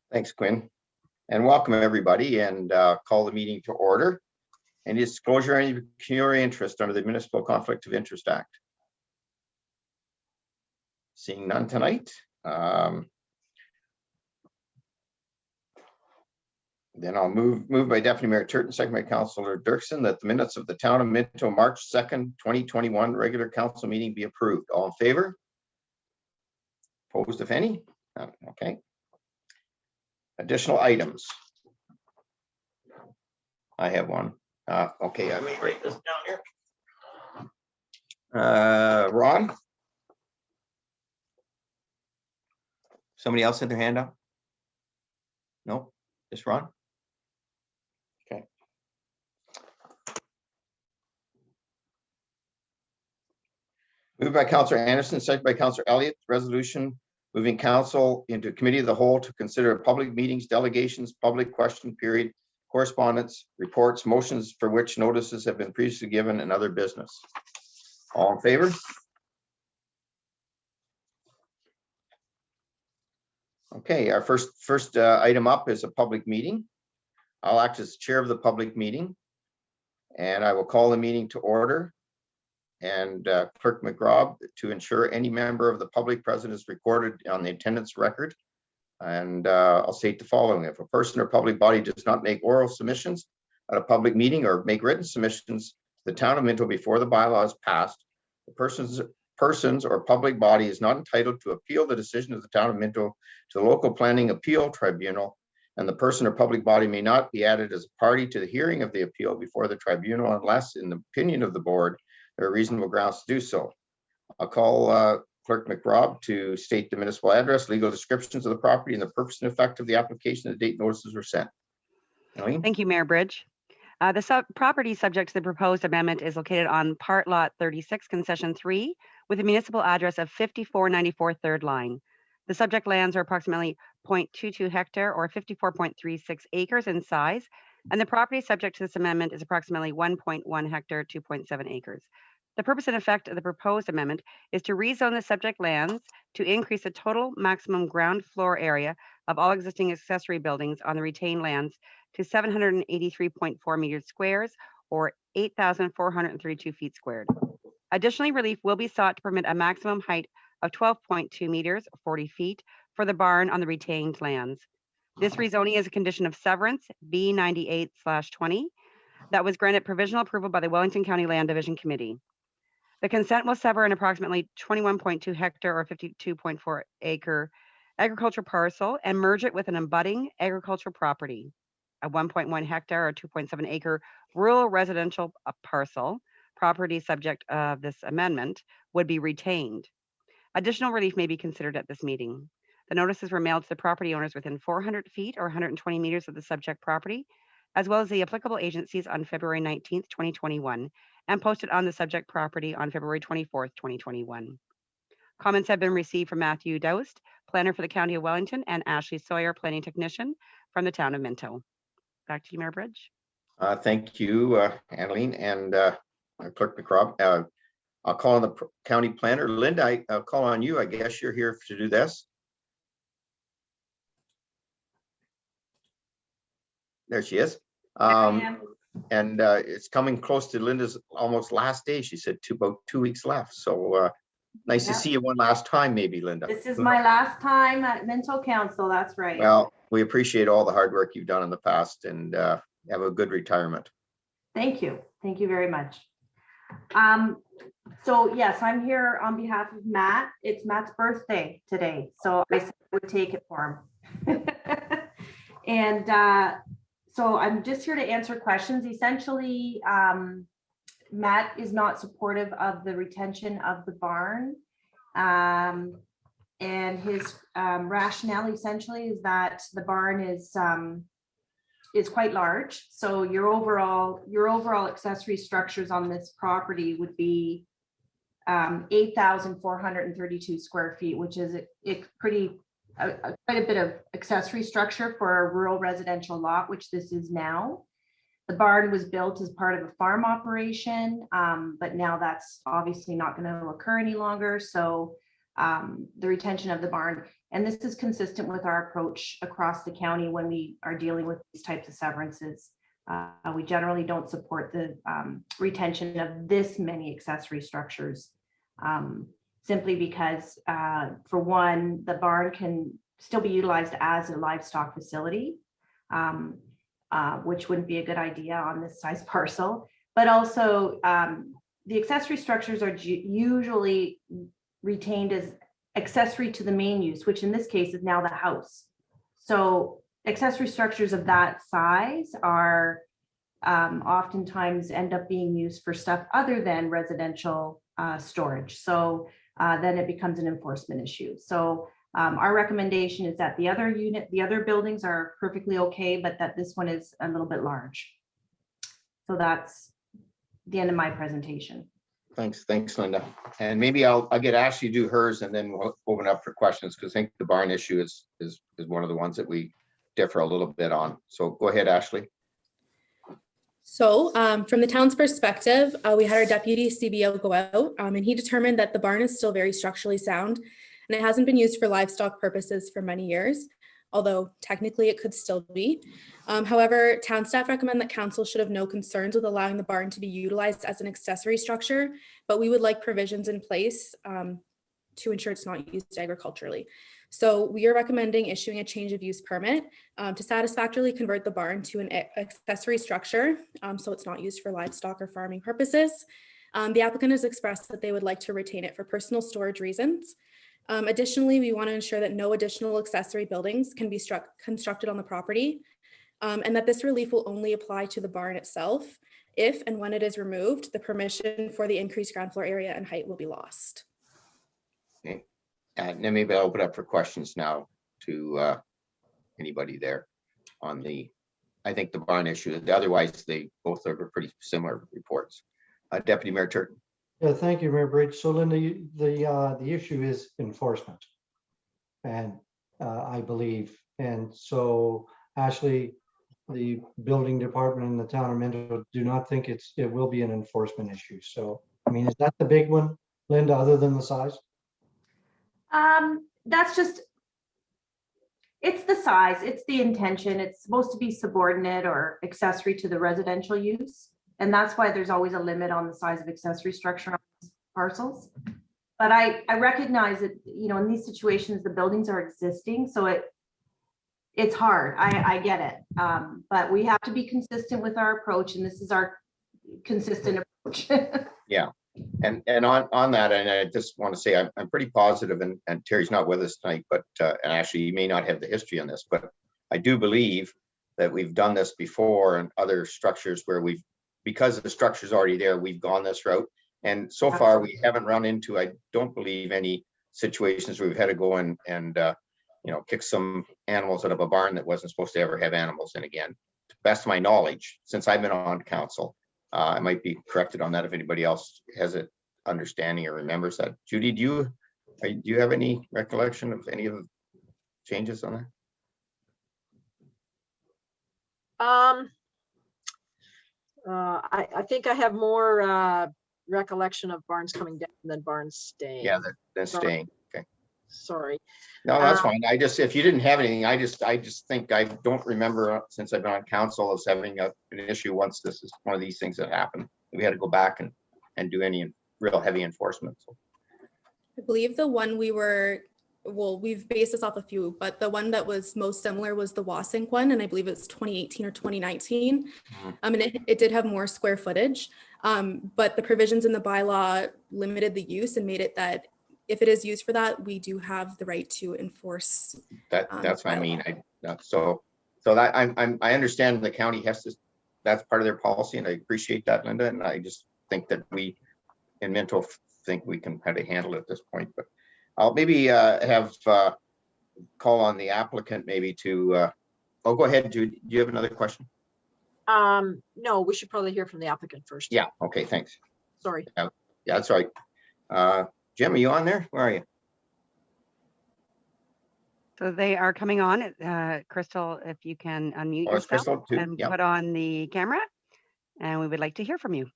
Thanks, Quinn, and welcome everybody, and call the meeting to order. Any disclosure of any pecuniary interest under the Municipal Conflict of Interest Act? Seeing none tonight. Then I'll move by Deputy Mayor Turton, second by Councillor Dirksen, that the minutes of the Town of Minto March 2nd, 2021 regular council meeting be approved. All in favor? Opposed, if any? None. Okay. Additional items. I have one. Okay, I may write this down here. Ron? Somebody else had their hand up? No, just Ron? Okay. Moved by Councillor Anderson, second by Councillor Elliott, resolution moving council into committee of the whole to consider public meetings, delegations, public question period, correspondence, reports, motions for which notices have been previously given, and other business. All in favor? Okay, our first item up is a public meeting. I'll act as chair of the public meeting, and I will call the meeting to order. And Clerk McGraw to ensure any member of the public present is recorded on the attendance record. And I'll state the following: if a person or public body does not make oral submissions at a public meeting or make written submissions to the Town of Minto before the bylaw is passed, the persons or public body is not entitled to appeal the decision of the Town of Minto to the local planning appeal tribunal, and the person or public body may not be added as a party to the hearing of the appeal before the tribunal unless, in the opinion of the board, there are reasonable grounds to do so. I'll call Clerk McRobb to state the municipal address, legal descriptions of the property, and the purpose and effect of the application. The date notices were sent. Eileen? Thank you, Mayor Bridge. The property subject to the proposed amendment is located on Part Lot 36, Concession 3, with a municipal address of 5494 3rd Line. The subject lands are approximately 0.22 hectare or 54.36 acres in size, and the property subject to this amendment is approximately 1.1 hectare, 2.7 acres. The purpose and effect of the proposed amendment is to rezone the subject lands to increase the total maximum ground floor area of all existing accessory buildings on the retained lands to 783.4 meters squares or 8,432 feet squared. Additionally, relief will be sought to permit a maximum height of 12.2 meters, 40 feet, for the barn on the retained lands. This rezoning is a condition of severance B98/20 that was granted provisional approval by the Wellington County Land Division Committee. The consent will sever an approximately 21.2 hectare or 52.4 acre agricultural parcel and merge it with an abutting agricultural property. A 1.1 hectare or 2.7 acre rural residential parcel property subject of this amendment would be retained. Additional relief may be considered at this meeting. The notices were mailed to the property owners within 400 feet or 120 meters of the subject property, as well as the applicable agencies on February 19th, 2021, and posted on the subject property on February 24th, 2021. Comments have been received from Matthew Doust, planner for the County of Wellington, and Ashley Sawyer, planning technician from the Town of Minto. Back to you, Mayor Bridge. Thank you, Adeline, and Clerk McRobb. I'll call on the county planner. Linda, I'll call on you. I guess you're here to do this. There she is. And it's coming close to Linda's almost last day. She said about 2 weeks left. So nice to see you one last time, maybe, Linda. This is my last time at Minto Council. That's right. Well, we appreciate all the hard work you've done in the past, and have a good retirement. Thank you. Thank you very much. So yes, I'm here on behalf of Matt. It's Matt's birthday today, so I said I would take it for him. And so I'm just here to answer questions. Essentially, Matt is not supportive of the retention of the barn. And his rationale essentially is that the barn is quite large. So your overall accessory structures on this property would be 8,432 square feet, which is quite a bit of accessory structure for a rural residential lot, which this is now. The barn was built as part of a farm operation, but now that's obviously not going to occur any longer. So the retention of the barn And this is consistent with our approach across the county when we are dealing with these types of severances. We generally don't support the retention of this many accessory structures, simply because, for one, the barn can still be utilized as a livestock facility, which wouldn't be a good idea on this size parcel. But also, the accessory structures are usually retained as accessory to the main use, which in this case is now the house. So accessory structures of that size are oftentimes end up being used for stuff other than residential storage. So then it becomes an enforcement issue. So our recommendation is that the other buildings are perfectly okay, but that this one is a little bit large. So that's the end of my presentation. Thanks, Linda. And maybe I'll get Ashley to do hers, and then we'll open up for questions, because I think the barn issue is one of the ones that we differ a little bit on. So go ahead, Ashley. So from the town's perspective, we had our deputy CBO go out, and he determined that the barn is still very structurally sound, and it hasn't been used for livestock purposes for many years, although technically it could still be. However, town staff recommend that council should have no concerns with allowing the barn to be utilized as an accessory structure, but we would like provisions in place to ensure it's not used agriculturally. So we are recommending issuing a change of use permit to satisfactorily convert the barn to an accessory structure, so it's not used for livestock or farming purposes. The applicant has expressed that they would like to retain it for personal storage reasons. Additionally, we want to ensure that no additional accessory buildings can be constructed on the property, and that this relief will only apply to the barn itself. If and when it is removed, the permission for the increased ground floor area and height will be lost. Okay. And then maybe I'll open up for questions now to anybody there on I think the barn issue. Otherwise, they both are pretty similar reports. Deputy Mayor Turton. Yeah, thank you, Mayor Bridge. So Linda, the issue is enforcement, and I believe, and so Ashley, the building department in the town of Minto do not think it will be an enforcement issue. So, I mean, is that the big one, Linda, other than the size? That's just, it's the size, it's the intention. It's supposed to be subordinate or accessory to the residential use. And that's why there's always a limit on the size of accessory structure on parcels. But I recognize that, you know, in these situations, the buildings are existing. So it's hard. I get it. But we have to be consistent with our approach. And this is our consistent approach. Yeah. And on that, and I just want to say I'm pretty positive, and Terry's not with us tonight, but and actually you may not have the history on this, but I do believe that we've done this before in other structures where because the structure's already there, we've gone this route. And so far we haven't run into, I don't believe, any situations where we've had to go and you know, kick some animals out of a barn that wasn't supposed to ever have animals in again. To the best of my knowledge, since I've been on council. I might be corrected on that if anybody else has an understanding or remembers that. Judy, do you have any recollection of any of the changes on that? I think I have more recollection of barns coming down than barns staying. Yeah, they're staying. Okay. Sorry. No, that's fine. If you didn't have anything, I just think I don't remember since I've been on council as having an issue once this is one of these things that happened. We had to go back and do any real heavy enforcement. So. I believe the one we've based this off a few, but the one that was most similar was the Wasink one, and I believe it's 2018 or 2019. And it did have more square footage, but the provisions in the bylaw limited the use and made it that if it is used for that, we do have the right to enforce. That's what I mean. So that I understand the county has to. That's part of their policy, and I appreciate that, Linda. And I just think that we in Minto think we can kind of handle it at this point. But I'll maybe have call on the applicant maybe to. Oh, go ahead, Jude. Do you have another question? No, we should probably hear from the applicant first. Yeah. Okay. Thanks. Sorry. Yeah, that's right. Jim, are you on there? Where are you? So they are coming on. Crystal, if you can unmute Oh, it's yourself Crystal too. and Yeah. put on the camera, and we would like to hear from you.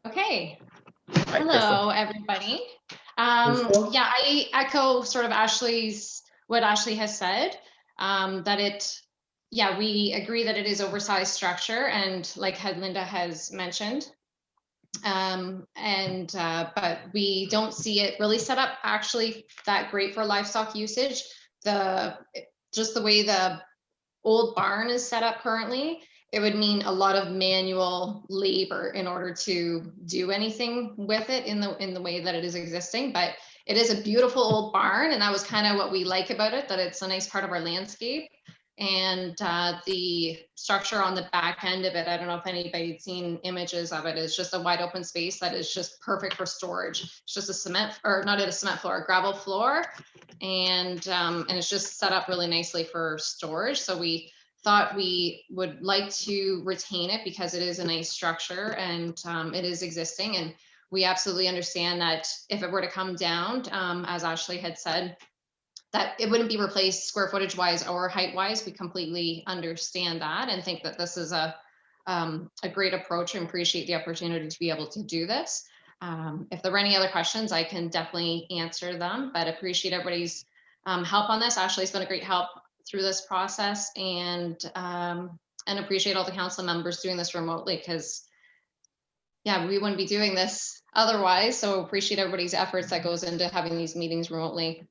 Okay. Hi, Crystal. Hello, everybody. Crystal? Yeah, I echo sort of what Ashley has said, yeah, we agree that it is oversized structure, and like Linda has mentioned. But we don't see it really set up actually that great for livestock usage. Just the way the old barn is set up currently, it would mean a lot of manual labor in order to do anything with it in the way that it is existing. But it is a beautiful old barn, and that was kind of what we like about it, that it's a nice part of our landscape. And the structure on the back end of it, I don't know if anybody's seen images of it, is just a wide open space that is just perfect for storage. It's just a cement, or not a cement floor, a gravel floor. And it's just set up really nicely for storage. So we thought we would like to retain it because it is a nice structure, and it is existing. And we absolutely understand that if it were to come down, as Ashley had said, that it wouldn't be replaced square footage wise or height wise. We completely understand that and think that this is a great approach, and appreciate the opportunity to be able to do this. If there were any other questions, I can definitely answer them, but appreciate everybody's help on this. Ashley's been a great help through this process, and appreciate all the council members doing this remotely, because yeah, we wouldn't be doing this otherwise. So appreciate everybody's efforts that goes into having these meetings remotely.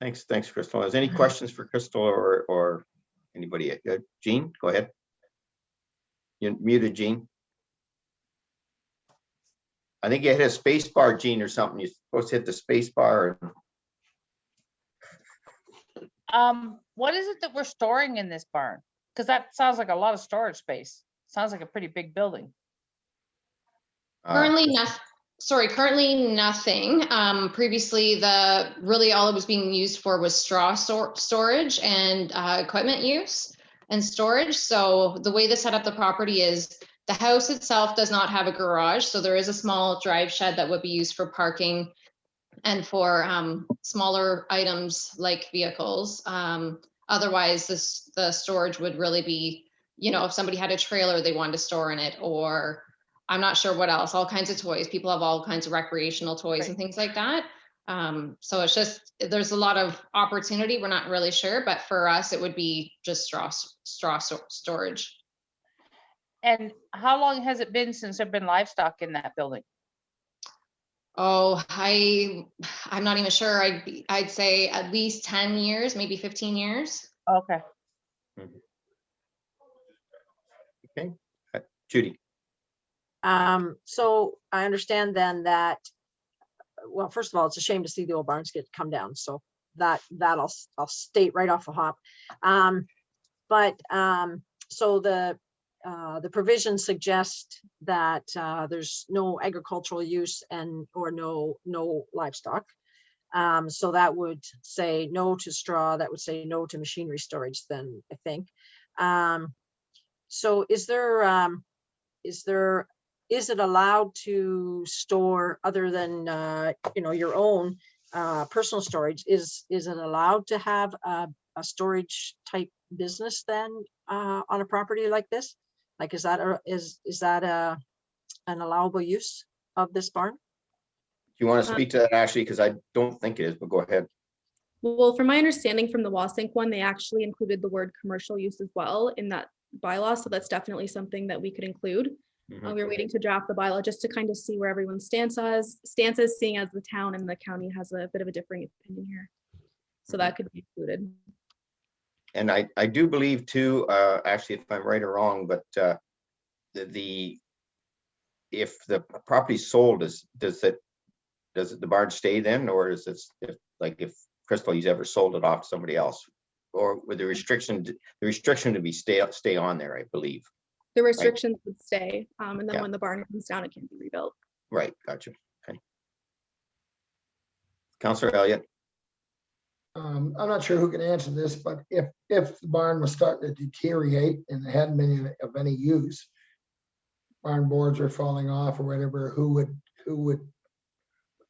Thanks, Crystal. Is any questions for Crystal or anybody? Jean, go ahead. You're muted, Jean. I think you hit a space bar, Jean, or something. You're supposed to hit the space bar. What is it that we're storing in this barn? Because that sounds like a lot of storage space. Sounds like a pretty big building. Currently nothing. Previously, really all it was being used for was straw storage and equipment use and storage. So the way they set up the property is the house itself does not have a garage. So there is a small drive shed that would be used for parking and for smaller items like vehicles. Otherwise, the storage would really be, if somebody had a trailer they wanted to store in it, or I'm not sure what else, all kinds of toys. People have all kinds of recreational toys and things like that. So it's just, there's a lot of opportunity. We're not really sure, but for us, it would be just straw storage. And how long has it been since there've been livestock in that building? Oh, I'm not even sure. I'd say at least 10 years, maybe 15 years. Okay. Okay, Judy. So I understand then that, well, first of all, it's a shame to see the old barns come down. So that I'll state right off the hop. So the provisions suggest that there's no agricultural use or no livestock. So that would say no to straw. That would say no to machinery storage. Then I think. So is it allowed to store other than your own personal storage? Is it allowed to have a storage type business then on a property like this? Like, is that an allowable use of this barn? Do you want to speak to that, Ashley? Because I don't think it is, but go ahead. Well, from my understanding from the Wasink one, they actually included the word commercial use as well in that bylaw. So that's definitely something that we could include. Mhm. We're waiting to draft the bylaw just to kind of see where everyone's stance is, seeing as the town and the county has a bit of a differing opinion here. So that could be included. And I do believe too, actually, if I'm right or wrong, but if the property's sold, does the barn stay then, or is it if Crystal, you've ever sold it off to somebody else, or with the restriction to be stay on there, I believe. The restrictions would stay, and then Yeah. when the barn comes down, it can be rebuilt. Right, gotcha. Okay. Councillor Elliott. I'm not sure who can answer this, but if the barn was starting to deteriorate and it hadn't been of any use, barn boards are falling off or whatever, who would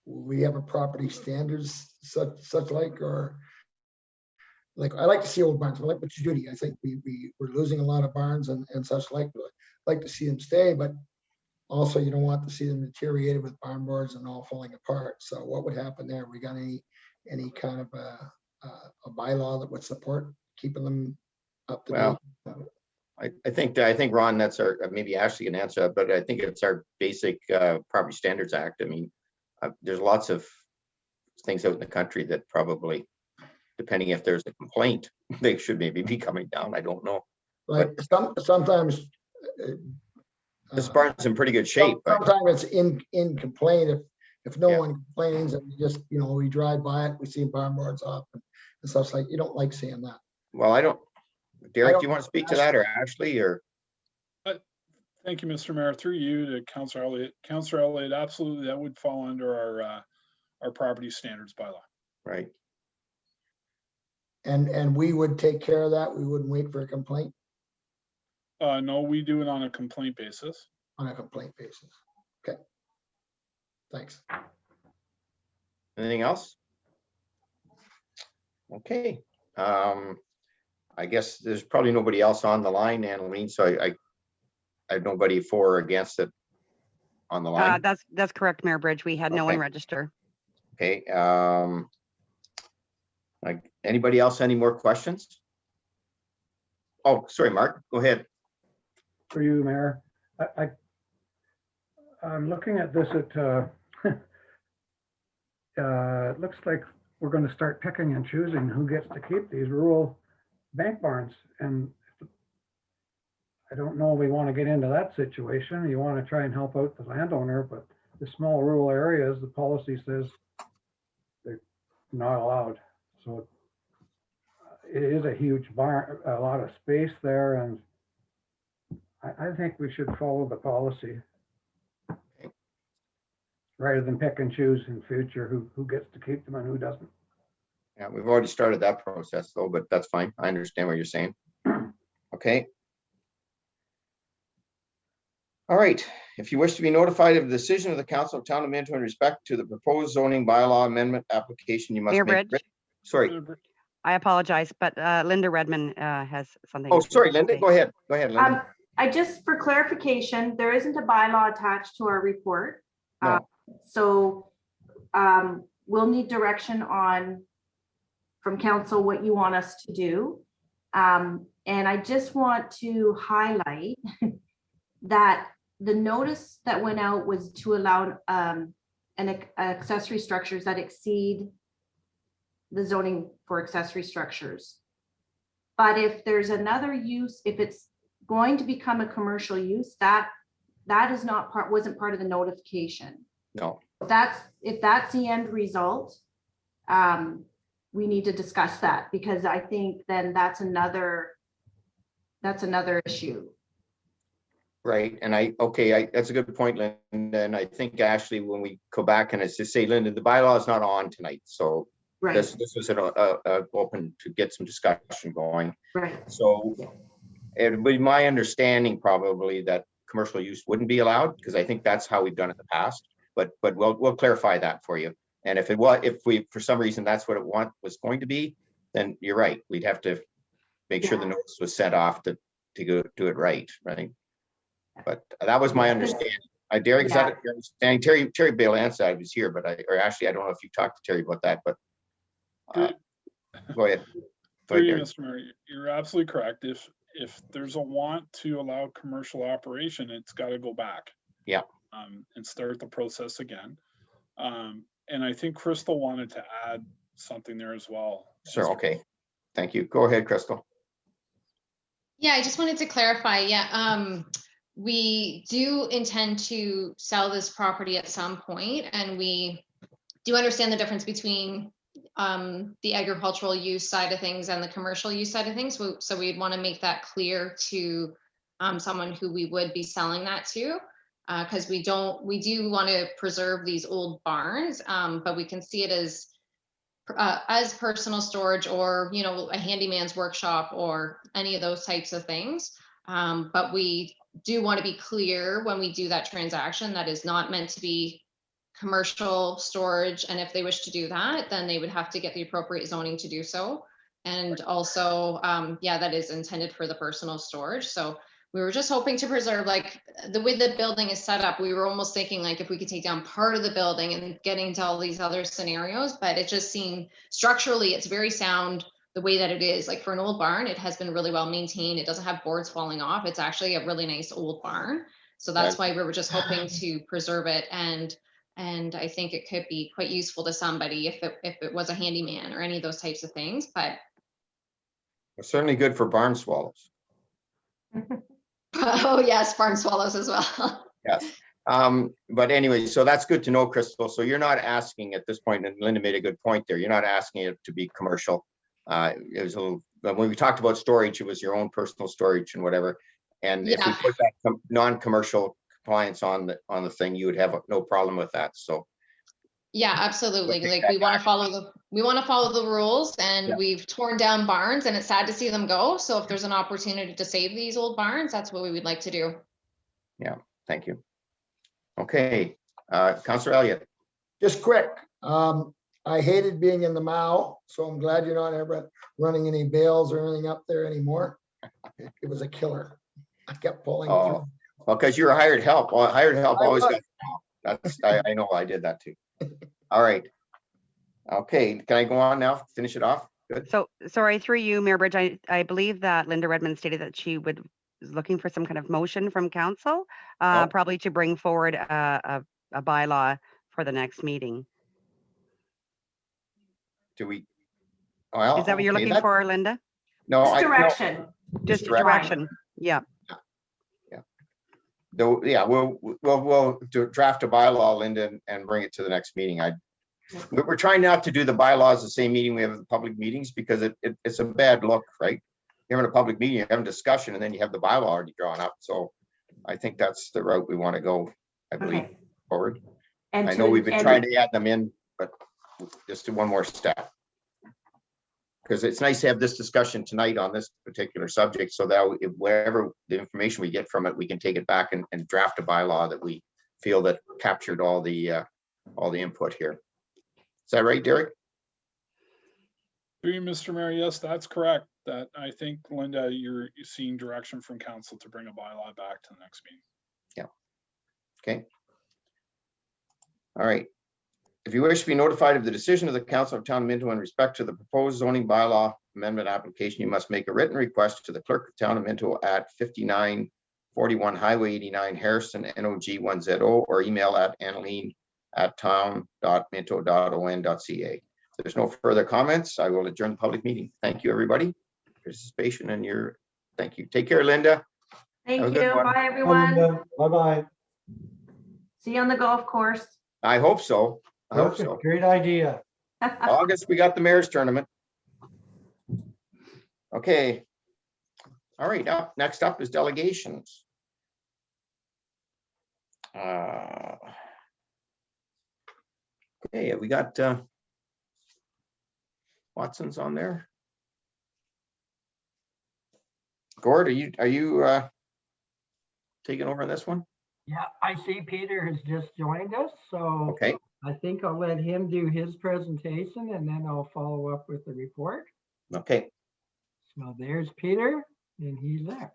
we have a property standards such like, or like, I like to see old barns. I like what you do. I think we're losing a lot of barns and such like to see them stay, but Also, you don't want to see them deteriorated with barn boards and all falling apart. So what would happen there? We got any kind of a bylaw that would support keeping them up to Well, date? I think Ron, that's our, maybe Ashley can answer that, but I think it's our basic Property Standards Act. I mean, there's lots of things out in the country that probably, depending if there's a complaint, they should maybe be coming down. I don't know. Like sometimes. This barn's in pretty good shape. Sometimes it's in complaint if no Yeah. one complains and we just, we drive by it, we see barn boards up and stuff like, you don't like seeing that. Well, I don't, Derek, don't- do you want to speak to that, or Ashley, or? Thank you, Mr. Mayor. Through you to Councillor Elliott. Councillor Elliott, absolutely, that would fall under our property standards bylaw. Right. And we would take care of that. We wouldn't wait for a complaint No, we do it on a complaint basis. on a complaint basis. Okay. Thanks. Anything else? Okay. I guess there's probably nobody else on the line, Annalene, so I have nobody for or against it on the line. That's correct, Mayor Bridge. We had no one Okay. register. Okay. Like, anybody else, any more questions? Oh, sorry, Mark, go ahead. For you, Mayor. I'm looking at this it looks like we're going to start picking and choosing who gets to keep these rural bank barns. And I don't know if we want to get into that situation. You want to try and help out the landowner, but the small rural areas, the policy says they're not allowed. So it is a huge barn, a lot of space there, and I think we should follow the policy rather than pick and choose in future who gets to keep them and who doesn't. Yeah, we've already started that process though, but that's fine. I understand what you're saying. Okay. All right. If you wish to be notified of the decision of the Council of Town of Minto in respect to the proposed zoning bylaw amendment application, you must Mayor make. Bridge, Sorry. I apologize, but Linda Redmond has something. Oh, sorry, to Linda. say. Go ahead. Go ahead, Linda. I just, for clarification, there isn't a bylaw attached to our report. No. So we'll need direction from council what you want us to do. And I just want to highlight that the notice that went out was to allow accessory structures that exceed the zoning for accessory structures. But if there's another use, if it's going to become a commercial use, that wasn't part of the notification. No. If that's the end result, we need to discuss that, because I think then that's another issue. Right. And that's a good point, Linda. And I think Ashley, when we go back and it's to say, Linda, the bylaw is not on tonight. So Right, this was open to get some discussion going. right. So it would be my understanding probably that commercial use wouldn't be allowed, because I think that's how we've done it in the past. But we'll clarify that for you. And if we for some reason that's what it was going to be, then you're right. We'd have to make sure the notice was set off to go do it right. But that was my understanding. Derek, is that your understanding? Terry Bale answered. I was here, but Ashley, I don't know if you talked to Terry about that, but go ahead. Through you, Mr. Mayor, you're absolutely correct. If there's a want to allow commercial operation, it's got to go back. Yeah. And start the process again. And I think Crystal wanted to add something there as well. Sure. Okay. Thank you. Go ahead, Crystal. Yeah, I just wanted to clarify. Yeah, we do intend to sell this property at some point, and we do understand the difference between the agricultural use side of things and the commercial use side of things. So we'd want to make that clear to someone who we would be selling that to, because we do want to preserve these old barns, but we can see it as personal storage, or a handyman's workshop, or any of those types of things. But we do want to be clear when we do that transaction that is not meant to be commercial storage, and if they wish to do that, then they would have to get the appropriate zoning to do so. And also, that is intended for the personal storage. So we were just hoping to preserve, like, the way the building is set up, we were almost thinking like if we could take down part of the building and getting into all these other scenarios, but it just seemed structurally, it's very sound the way that it is. Like for an old barn, it has been really well maintained. It doesn't have boards falling off. It's actually a really nice old barn. So that's why we were just hoping to preserve it. And I think it could be quite useful to somebody if it was a handyman or any of those types of things, but It's certainly good for barn swallows. oh yes, barn swallows as well. Yes. But anyway, so that's good to know, Crystal. So you're not asking at this point, and Linda made a good point there. You're not asking it to be commercial. It was a little, when we talked about storage, it was your own personal storage and whatever. And if we Yeah. put that non-commercial compliance on the thing, you would have no problem with that. So Yeah, absolutely. take Like that we want to back. follow the rules, and Yeah. we've torn down barns and it's sad to see them go. So if there's an opportunity to save these old barns, that's what we would like to do. thank you. Okay, Councillor Elliott. Just quick, I hated being in the MOW, so I'm glad you're not ever running any bales or anything up there anymore. It was a killer. I kept pulling through. Oh, well, because you're hired help. Well, hired help I always was. got. That's, I know I did that too. All right. Okay, can I go on now? Finish it off? Good. So, sorry, through you, Mayor Bridge, I believe that Linda Redmond stated that she was looking for some kind of motion from council, Oh. probably to bring forward a bylaw for the next meeting. Do we? Well, Is that what you're okay, looking for, Linda? No, Just no, direction. Just direction. direction, yeah. though, yeah, we'll draft a bylaw, Linda, and bring it to the next meeting. We're trying not to do the bylaws the same meeting we have the public meetings, because it's a bad look, right? You're having a public meeting, you're having discussion, and then you have the bylaw already drawn up. So I think that's the route we want to go, I believe, Okay. forward. And I to- know we've been and- trying to add them in, but just do one more step. Because it's nice to have this discussion tonight on this particular subject, so that wherever the information we get from it, we can take it back and draft a bylaw that we feel that captured all the input here. Is that right, Derek? Through you, Mr. Mayor, yes, that's correct. That I think, Linda, you're seeing direction from council to bring a bylaw back to the next meeting. Okay. All right. If you wish to be notified of the decision of the Council of Town of Minto in respect to the proposed zoning bylaw amendment application, you must make a written request to the Clerk of Town of Minto at 5941 Highway 89, Harrison, NOG 1ZO, or email at annaleen@town.minto.on.ca. If there's no further comments, I will adjourn the public meeting. Thank you, everybody. Participation and thank you. Take care, Linda. Thank Have a you. good one. Bye, everyone. Bye-bye. See you on the golf course. I hope so. I hope Perfect. so. Great idea. August, we got the mayor's tournament. Okay. All right, now, next up is delegations. Okay, we got Watson's on there. Gord, are you taking over on this one? Yeah, I see Peter has just joined us, so Okay, I think I'll let him do his presentation and then I'll follow up with the report. okay. So there's Peter and he's there.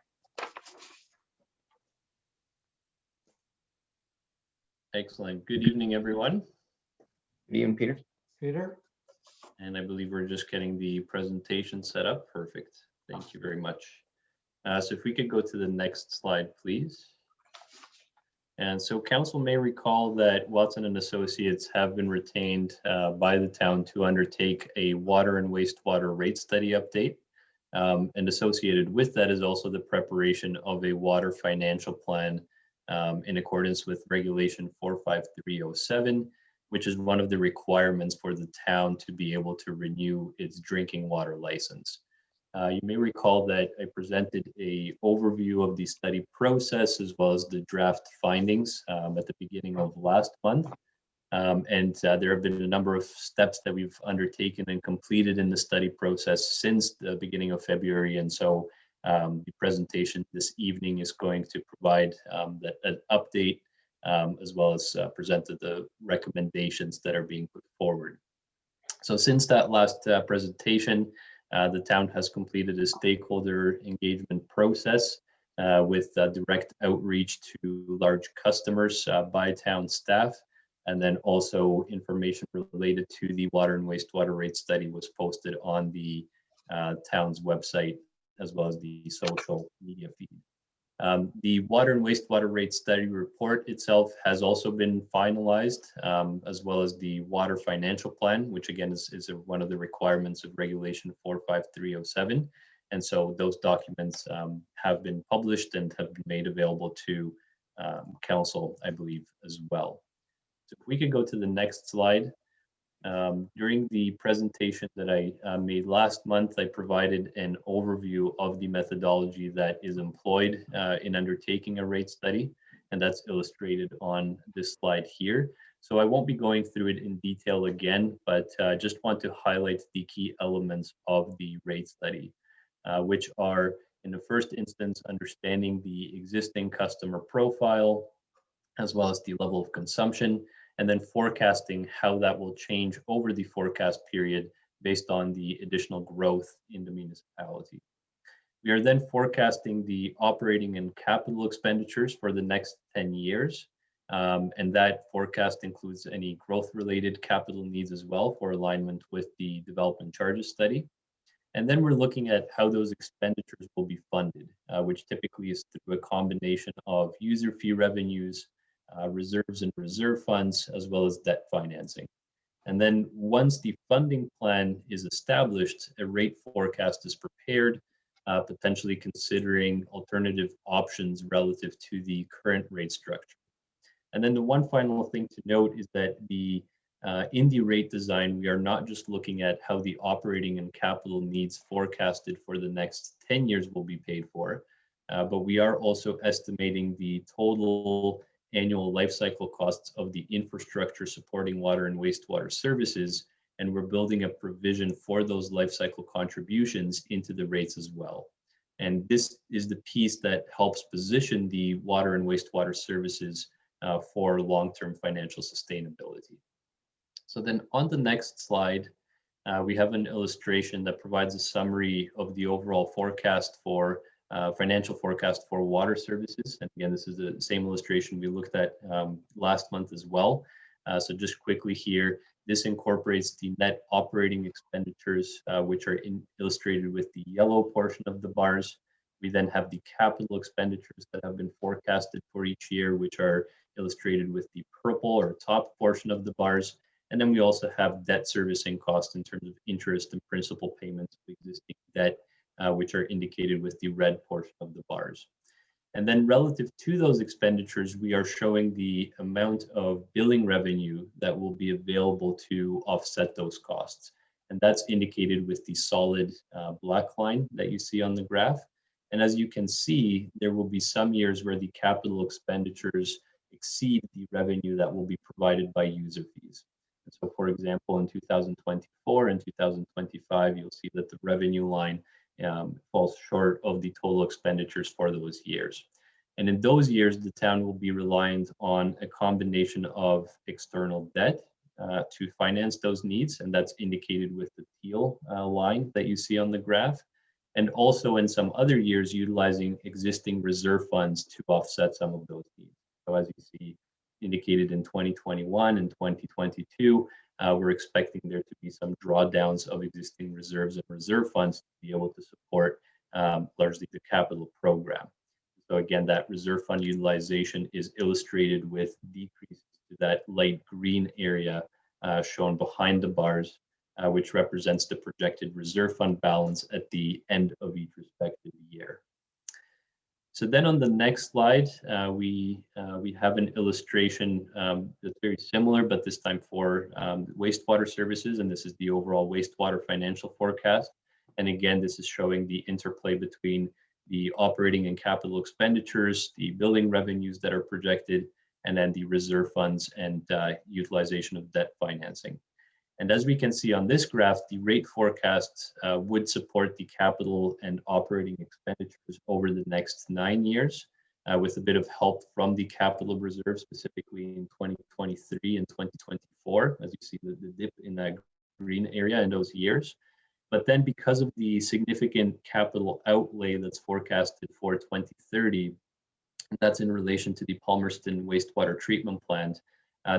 Excellent. Good evening, everyone. Good evening, Peter. Peter? And I believe we're just getting the presentation set up. Perfect. Thank you very much. So if we could go to the next slide, please. And so council may recall that Watson and Associates have been retained by the town to undertake a water and wastewater rate study update. And associated with that is also the preparation of a water financial plan in accordance with Regulation 45307, which is one of the requirements for the town to be able to renew its drinking water license. You may recall that I presented an overview of the study process as well as the draft findings at the beginning of last month. There have been a number of steps that we've undertaken and completed in the study process since the beginning of February. And so the presentation this evening is going to provide an update as well as present the recommendations that are being put forward. So since that last presentation, the town has completed a stakeholder engagement process with direct outreach to large customers by town staff. And then also information related to the water and wastewater rate study was posted on the town's website as well as the social media feed. The water and wastewater rate study report itself has also been finalized, as well as the water financial plan, which again is one of the requirements of regulation 45307. And so those documents have been published and have been made available to council, I believe, as well. So if we could go to the next slide. During the presentation that I made last month, I provided an overview of the methodology that is employed in undertaking a rate study, and that's illustrated on this slide here. So I won't be going through it in detail again, but just want to highlight the key elements of the rate study, which are, in the first instance, understanding the existing customer profile, as well as the level of consumption, and then forecasting how that will change over the forecast period based on the additional growth in the municipality. We are then forecasting the operating and capital expenditures for the next 10 years. And that forecast includes any growth-related capital needs as well for alignment with the development charges study. And then we're looking at how those expenditures will be funded, which typically is through a combination of user fee revenues, reserves and reserve funds, as well as debt financing. And then once the funding plan is established, a rate forecast is prepared, potentially considering alternative options relative to the current rate structure. And then the one final thing to note is that in the rate design, we are not just looking at how the operating and capital needs forecasted for the next 10 years will be paid for, but we are also estimating the total annual life cycle costs of the infrastructure supporting water and wastewater services, and we're building a provision for those life cycle contributions into the rates as well. And this is the piece that helps position the water and wastewater services for long-term financial sustainability. So then on the next slide, we have an illustration that provides a summary of the overall forecast for financial forecast for water services. And again, this is the same illustration we looked at last month as well. So just quickly here, this incorporates the net operating expenditures, which are illustrated with the yellow portion of the bars. We then have the capital expenditures that have been forecasted for each year, which are illustrated with the purple or top portion of the bars. And then we also have debt servicing costs in terms of interest and principal payments of existing debt, which are indicated with the red portion of the bars. And then relative to those expenditures, we are showing the amount of billing revenue that will be available to offset those costs. And that's indicated with the solid black line that you see on the graph. And as you can see, there will be some years where the capital expenditures exceed the revenue that will be provided by user fees. And so for example, in 2024 and 2025, you'll see that the revenue line falls short of the total expenditures for those years. And in those years, the town will be reliant on a combination of external debt to finance those needs, and that's indicated with the teal line that you see on the graph. And also in some other years, utilizing existing reserve funds to offset some of those needs. So as you see indicated in 2021 and 2022, we're expecting there to be some drawdowns of existing reserves and reserve funds to be able to support largely the capital program. So again, that reserve fund utilization is illustrated with decreases to that light green area shown behind the bars, which represents the projected reserve fund balance at the end of each respective year. So then on the next slide, we have an illustration that's very similar, but this time for wastewater services, and this is the overall wastewater financial forecast. And again, this is showing the interplay between the operating and capital expenditures, the building revenues that are projected, and then the reserve funds and utilization of debt financing. And as we can see on this graph, the rate forecasts would support the capital and operating expenditures over the next 9 years, with a bit of help from the capital reserve, specifically in 2023 and 2024, as you see the dip in that green area in those years. But then because of the significant capital outlay that's forecasted for 2030, and that's in relation to the Palmerston wastewater treatment plant,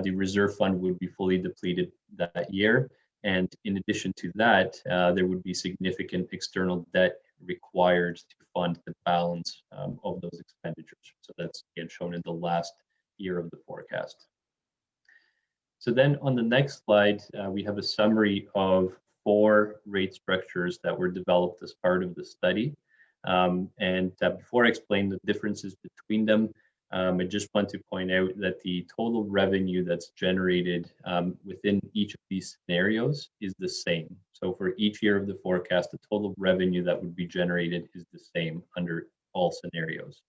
the reserve fund would be fully depleted that year. And in addition to that, there would be significant external debt required to fund the balance of those expenditures. So that's again shown in the last year of the forecast. So then on the next slide, we have a summary of 4 rate structures that were developed as part of the study. Before I explain the differences between them, I just want to point out that the total revenue that's generated within each of these scenarios is the same. So for each year of the forecast, the total revenue that would be generated is the same under all scenarios.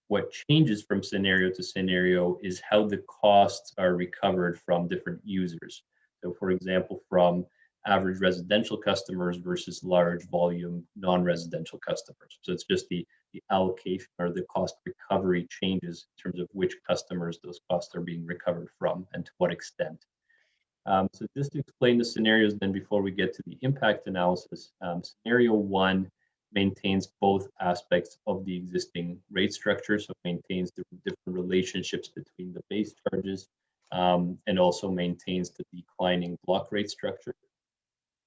What changes from scenario to scenario is how the costs are recovered from different users. So for example, from average residential customers versus large volume non-residential customers. So it's just the allocation or the cost recovery changes in terms of which customers those costs are being recovered from and to what extent. So just to explain the scenarios then before we get to the impact analysis, scenario 1 maintains both aspects of the existing rate structure, so maintains the different relationships between the base charges and also maintains the declining block rate structure.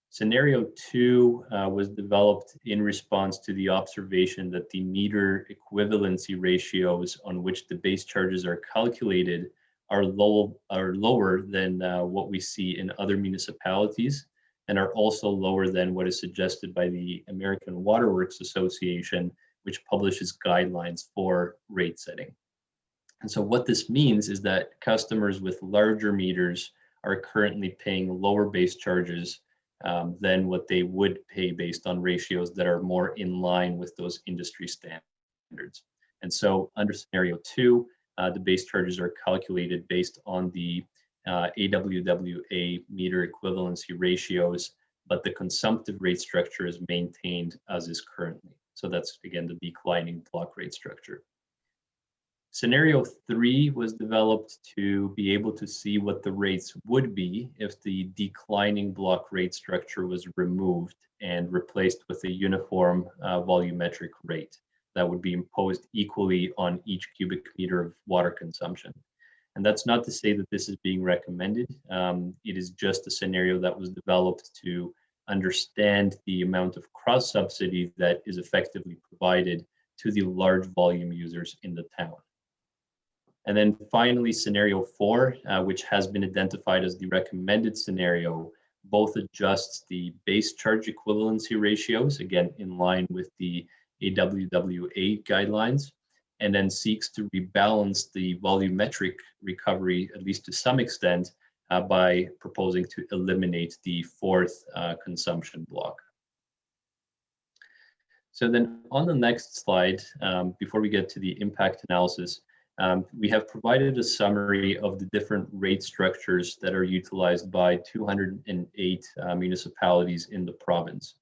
Scenario 2 was developed in response to the observation that the meter equivalency ratios on which the base charges are calculated are lower than what we see in other municipalities, and are also lower than what is suggested by the American Waterworks Association, which publishes guidelines for rate setting. And so what this means is that customers with larger meters are currently paying lower base charges than what they would pay based on ratios that are more in line with those industry standards. And so under scenario 2, the base charges are calculated based on the AWWA meter equivalency ratios, but the consumptive rate structure is maintained as is currently. So that's again the declining block rate structure. Scenario 3 was developed to be able to see what the rates would be if the declining block rate structure was removed and replaced with a uniform volumetric rate that would be imposed equally on each cubic meter of water consumption. And that's not to say that this is being recommended. It is just a scenario that was developed to understand the amount of cross subsidy that is effectively provided to the large volume users in the town. And then finally, scenario 4, which has been identified as the recommended scenario, both adjusts the base charge equivalency ratios, again, in line with the AWWA guidelines, and then seeks to rebalance the volumetric recovery, at least to some extent, by proposing to eliminate the 4th consumption block. So then on the next slide, before we get to the impact analysis, we have provided a summary of the different rate structures that are utilized by 208 municipalities in the province.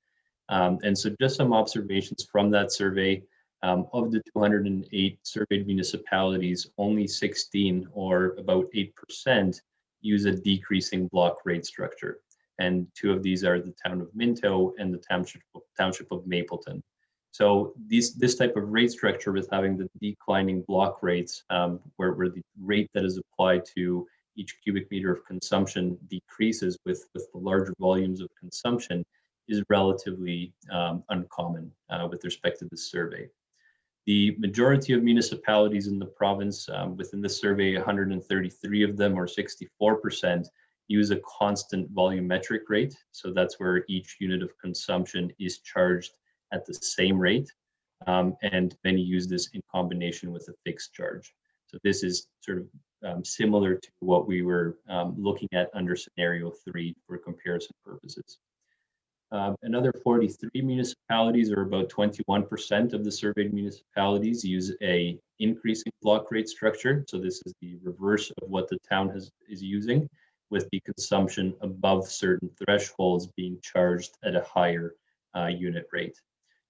And so just some observations from that survey. Of the 208 surveyed municipalities, only 16 or about 8% use a decreasing block rate structure. And 2 of these are the town of Minto and the township of Mapleton. So this type of rate structure with having the declining block rates, where the rate that is applied to each cubic meter of consumption decreases with the larger volumes of consumption, is relatively uncommon with respect to this survey. The majority of municipalities in the province, within the survey, 133 of them, or 64%, use a constant volumetric rate. So that's where each unit of consumption is charged at the same rate. And many use this in combination with a fixed charge. So this is sort of similar to what we were looking at under scenario 3 for comparison purposes. Another 43 municipalities, or about 21% of the surveyed municipalities, use a increasing block rate structure. So this is the reverse of what the town is using, with the consumption above certain thresholds being charged at a higher unit rate.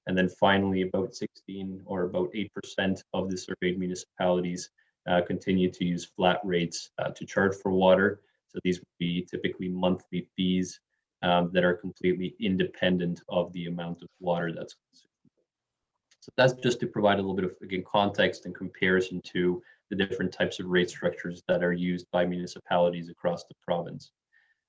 And then finally, about 16 or about 8% of the surveyed municipalities continue to use flat rates to charge for water. So these would be typically monthly fees that are completely independent of the amount of water that's consumed. So that's just to provide a little bit of, again, context and comparison to the different types of rate structures that are used by municipalities across the province.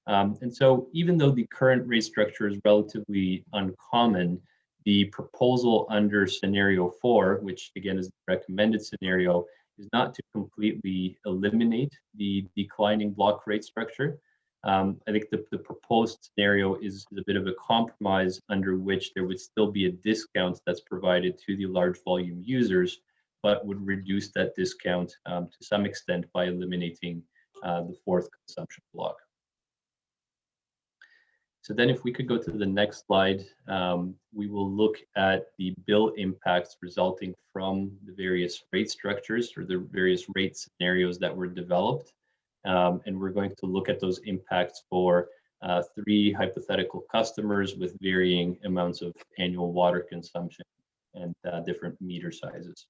And so even though the current rate structure is relatively uncommon, the proposal under scenario 4, which again is the recommended scenario, is not to completely eliminate the declining block rate structure. I think the proposed scenario is a bit of a compromise under which there would still be a discount that's provided to the large volume users, but would reduce that discount to some extent by eliminating the fourth consumption block. So then if we could go to the next slide, we will look at the bill impacts resulting from the various rate structures or the various rate scenarios that were developed. And we're going to look at those impacts for 3 hypothetical customers with varying amounts of annual water consumption and different meter sizes.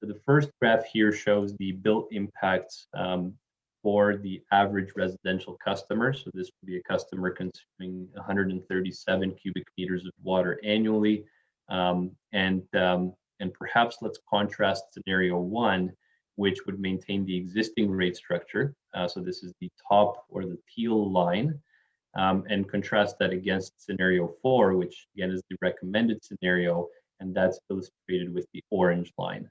So the first graph here shows the bill impacts for the average residential customer. So this would be a customer consuming 137 cubic meters of water annually. And perhaps let's contrast scenario 1, which would maintain the existing rate structure. So this is the top or the teal line, and contrast that against scenario 4, which again is the recommended scenario, and that's illustrated with the orange line.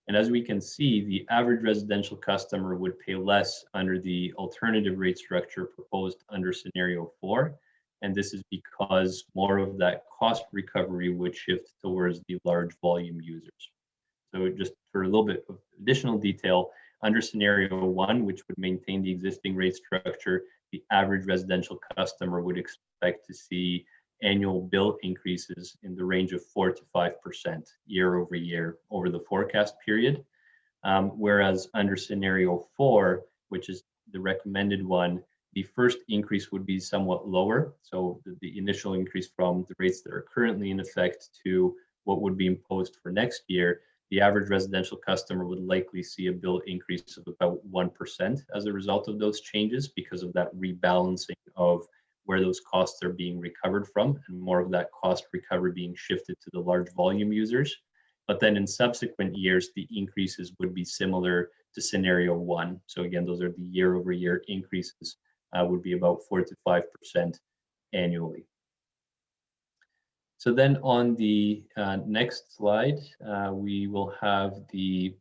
And as we can see, the average residential customer would pay less under the alternative rate structure proposed under scenario 4. And this is because more of that cost recovery would shift towards the large volume users. So just for a little bit of additional detail, under scenario 1, which would maintain the existing rate structure, the average residential customer would expect to see annual bill increases in the range of 4 to 5% year over year over the forecast period. Whereas under scenario 4, which is the recommended one, the first increase would be somewhat lower. So the initial increase from the rates that are currently in effect to what would be imposed for next year, the average residential customer would likely see a bill increase of about 1% as a result of those changes because of that rebalancing of where those costs are being recovered from, and more of that cost recovery being shifted to the large volume users. But then in subsequent years, the increases would be similar to scenario 1. So again, those are the year over year increases, would be about 4 to 5% annually. So then on the next slide, we will have the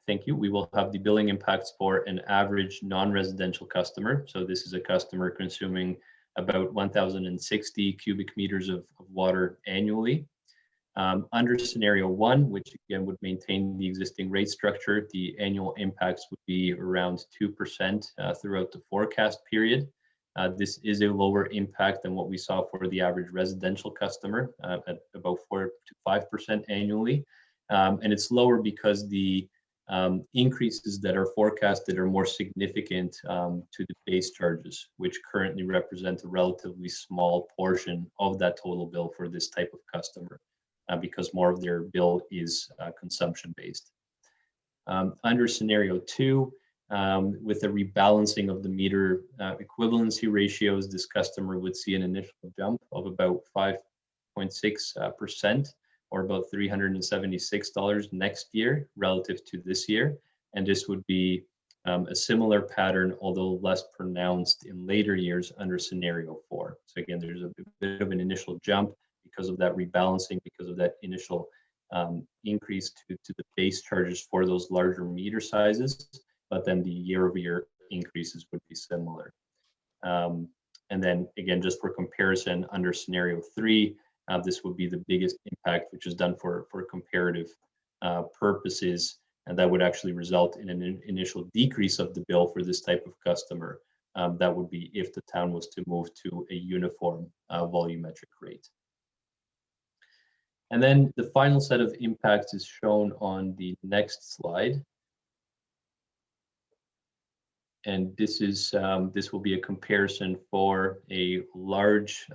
thank you. We will have the billing impacts for an average non-residential customer. So this is a customer consuming about 1,060 cubic meters of water annually. Under scenario 1, which again would maintain the existing rate structure, the annual impacts would be around 2% throughout the forecast period. This is a lower impact than what we saw for the average residential customer at about 4 to 5% annually. And it's lower because the increases that are forecasted are more significant to the base charges, which currently represent a relatively small portion of that total bill for this type of customer, because more of their bill is consumption based. Under scenario 2, with the rebalancing of the meter equivalency ratios, this customer would see an initial jump of about 5.6%. or about $376 next year relative to this year. And this would be a similar pattern, although less pronounced in later years under scenario 4. So again, there's a bit of an initial jump because of that rebalancing, because of that initial increase to the base charges for those larger meter sizes, but then the year over year increases would be similar. And then again, just for comparison, under scenario 3, this would be the biggest impact, which is done for comparative purposes, and that would actually result in an initial decrease of the bill for this type of customer. That would be if the town was to move to a uniform volumetric rate. And then the final set of impacts is shown on the next slide. And this will be a comparison for a large,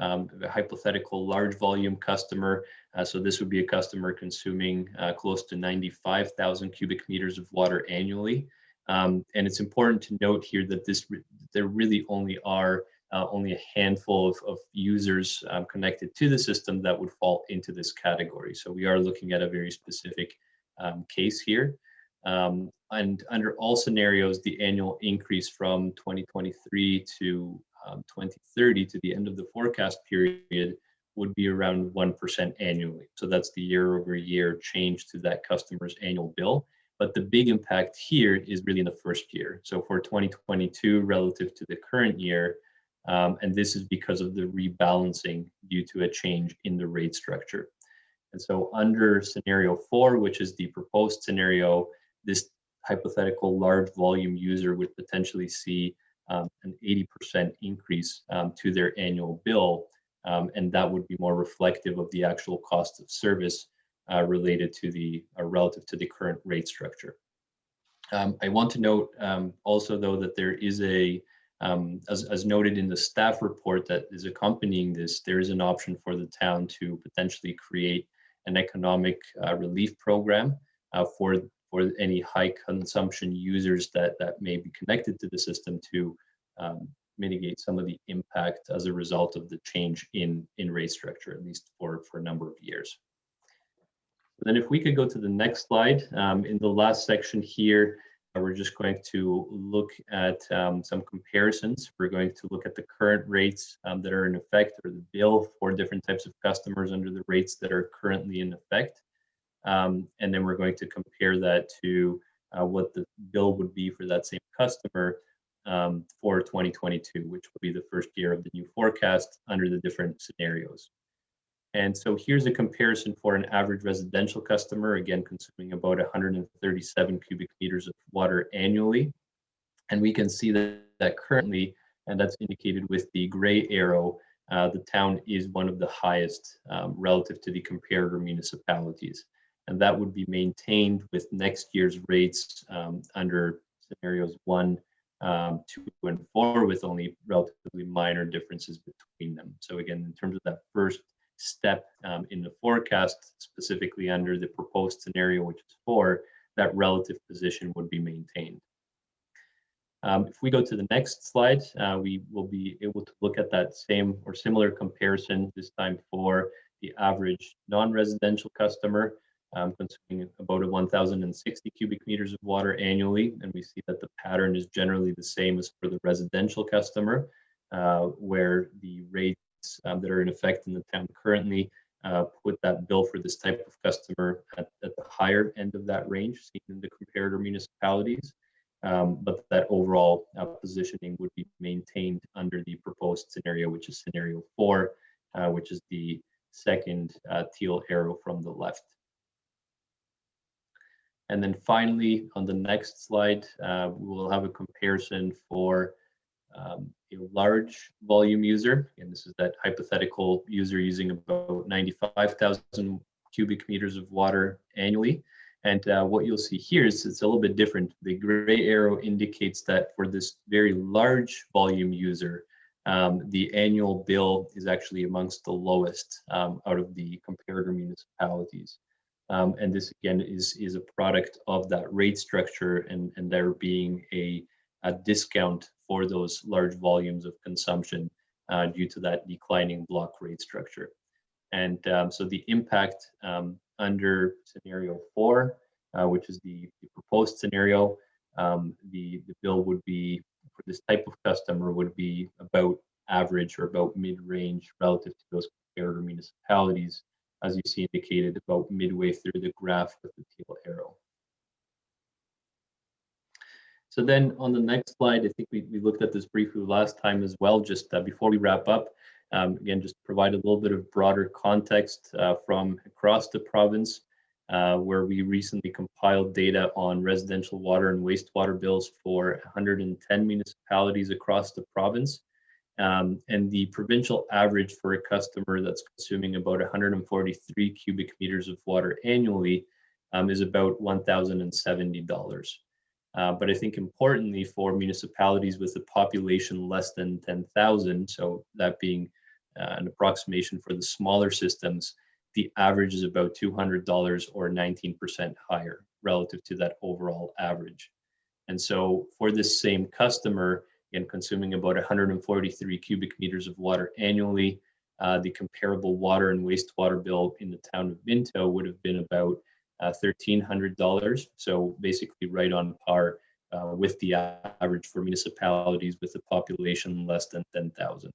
hypothetical large volume customer. So this would be a customer consuming close to 95,000 cubic meters of water annually. And it's important to note here that there really only are only a handful of users connected to the system that would fall into this category. So we are looking at a very specific case here. And under all scenarios, the annual increase from 2023 to 2030 to the end of the forecast period would be around 1% annually. So that's the year-over-year change to that customer's annual bill. But the big impact here is really in the first year. So for 2022 relative to the current year, and this is because of the rebalancing due to a change in the rate structure. And so under scenario 4, which is the proposed scenario, this hypothetical large volume user would potentially see an 80% increase to their annual bill. And that would be more reflective of the actual cost of service related to the relative to the current rate structure. I want to note also, though, that there is a, as noted in the staff report that is accompanying this, there is an option for the town to potentially create an economic relief program for any high consumption users that may be connected to the system to mitigate some of the impact as a result of the change in rate structure, at least for a number of years. Then if we could go to the next slide, in the last section here, we're just going to look at some comparisons. We're going to look at the current rates that are in effect, or the bill for different types of customers under the rates that are currently in effect. And then we're going to compare that to what the bill would be for that same customer for 2022, which will be the first year of the new forecast under the different scenarios. And so here's a comparison for an average residential customer, again, consuming about 137 cubic meters of water annually. And we can see that currently, and that's indicated with the gray arrow, the town is one of the highest relative to the comparator municipalities. And that would be maintained with next year's rates under scenarios 1, 2, and 4, with only relatively minor differences between them. So again, in terms of that first step in the forecast, specifically under the proposed scenario, which is 4, that relative position would be maintained. If we go to the next slide, we will be able to look at that same or similar comparison, this time for the average non-residential customer, consuming about 1,060 cubic meters of water annually. And we see that the pattern is generally the same as for the residential customer, where the rates that are in effect in the town currently put that bill for this type of customer at the higher end of that range seen in the comparator municipalities. But that overall positioning would be maintained under the proposed scenario, which is scenario 4, which is the second teal arrow from the left. And then finally, on the next slide, we will have a comparison for a large volume user. And this is that hypothetical user using about 95,000 cubic meters of water annually. And what you'll see here is it's a little bit different. The gray arrow indicates that for this very large volume user, the annual bill is actually amongst the lowest out of the comparator municipalities. And this again is a product of that rate structure and there being a discount for those large volumes of consumption due to that declining block rate structure. And so the impact under scenario 4, which is the proposed scenario, the bill would be, for this type of customer, would be about average or about mid-range relative to those comparator municipalities, as you see indicated about midway through the graph with the teal arrow. So then on the next slide, I think we looked at this briefly last time as well, just before we wrap up. Again, just provide a little bit of broader context from across the province, where we recently compiled data on residential water and wastewater bills for 110 municipalities across the province. And the provincial average for a customer that's consuming about 143 cubic meters of water annually is about $1,070. But I think importantly for municipalities with a population less than 10,000, so that being an approximation for the smaller systems, the average is about $200 or 19% higher relative to that overall average. And so for this same customer, and consuming about 143 cubic meters of water annually. The comparable water and wastewater bill in the town of Minto would have been about $1,300. So basically right on par with the average for municipalities with a population less than 10,000.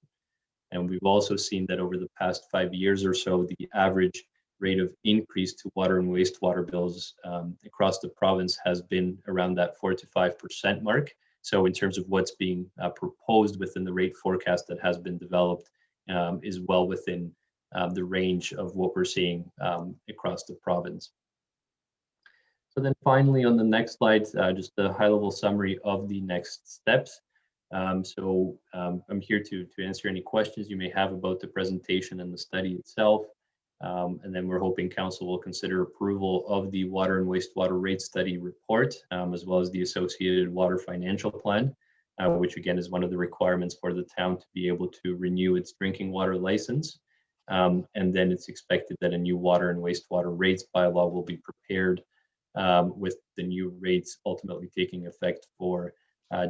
And we've also seen that over the past 5 years or so, the average rate of increase to water and wastewater bills across the province has been around that 4 to 5% mark. So in terms of what's being proposed within the rate forecast that has been developed is well within the range of what we're seeing across the province. So then finally on the next slide, just a high-level summary of the next steps. I'm here to answer any questions you may have about the presentation and the study itself. And then we're hoping council will consider approval of the water and wastewater rate study report, as well as the associated water financial plan, which again is one of the requirements for the town to be able to renew its drinking water license. And then it's expected that a new water and wastewater rates bylaw will be prepared with the new rates ultimately taking effect for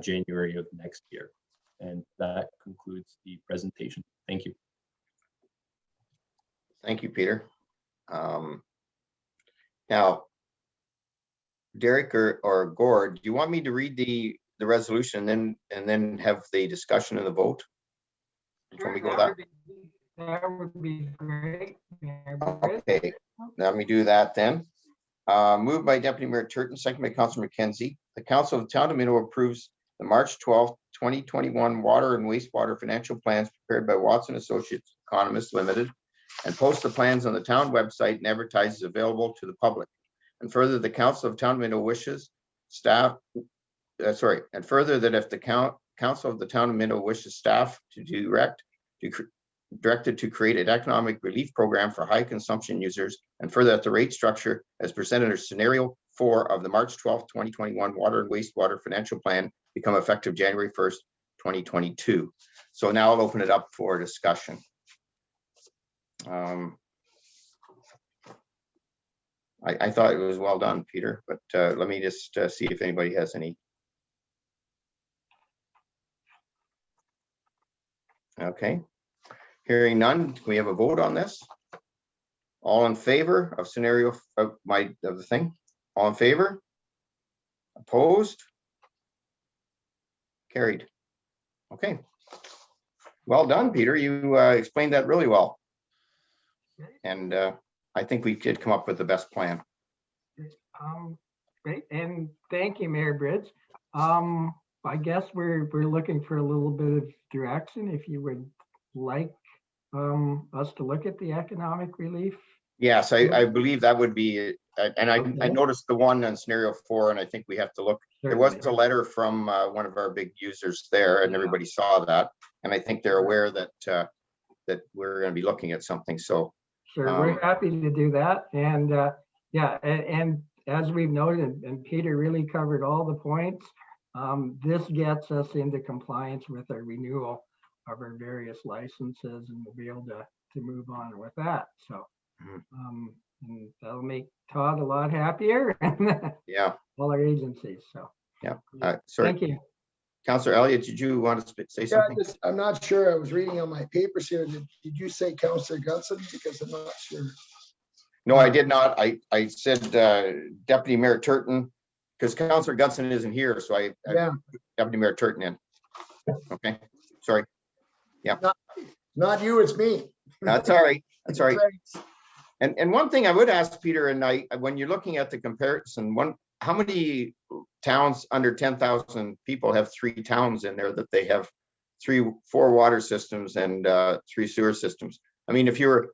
January of next year. And that concludes the presentation. Thank you. Thank you, Peter. Now, Derek or Gord, do you want me to read the resolution and then have the discussion and the vote? Can we go that? That would be great. Okay, let me do that then. Moved by Deputy Mayor Turton, second by Councillor McKenzie. The Council of the Town of Minto approves the March 12th, 2021 water and wastewater financial plans prepared by Watson Associates Economists Limited, and posts the plans on the town website and advertises available to the public. And further, the Council of Town of Minto wishes staff, and further that if the Council of the Town of Minto wishes staff to directed to create an economic relief program for high consumption users, and further that the rate structure as presented in scenario 4 of the March 12th, 2021 water and wastewater financial plan become effective January 1st, 2022. So now I'll open it up for discussion. I thought it was well done, Peter, but let me just see if anybody has any. Okay. Hearing none, can we have a vote on this? All in favor of scenario of the thing? All in favor? Opposed? Carried. Okay. Well done, Peter. You explained that really well. And I think we did come up with the best plan. Great, and thank you, Mayor Bridge. I guess we're looking for a little bit of direction. If you would like us to look at the economic relief. Yes, I believe that would be, and I noticed the one on scenario 4, and I think we have to look. There was a letter from one of our big users there, and everybody saw that, and I think they're aware that that we're going to be looking at something. So sure, we're happy to do that, and yeah, and as we've noted, and Peter really covered all the points. This gets us into compliance with our renewal of our various licenses, and we'll be able to move on with that. So and that'll make Todd a lot happier. Yeah, all our agencies. So yeah, sorry. Thank you. Councillor Elliott, did you want to say something? I'm not sure. I was reading on my papers here. Did you say Councillor Gunson? Because I'm not sure. No, I did not. I said Deputy Mayor Turton, because Councillor Gunson isn't here, so I Deputy Mayor Turton in. Okay, sorry. Yeah. Not you, it's me. That's all right. That's all right. And one thing I would ask Peter, and when you're looking at the comparison, how many towns under 10,000 people have 3 towns in there that they have 4 water systems and 3 sewer systems? I mean, if you're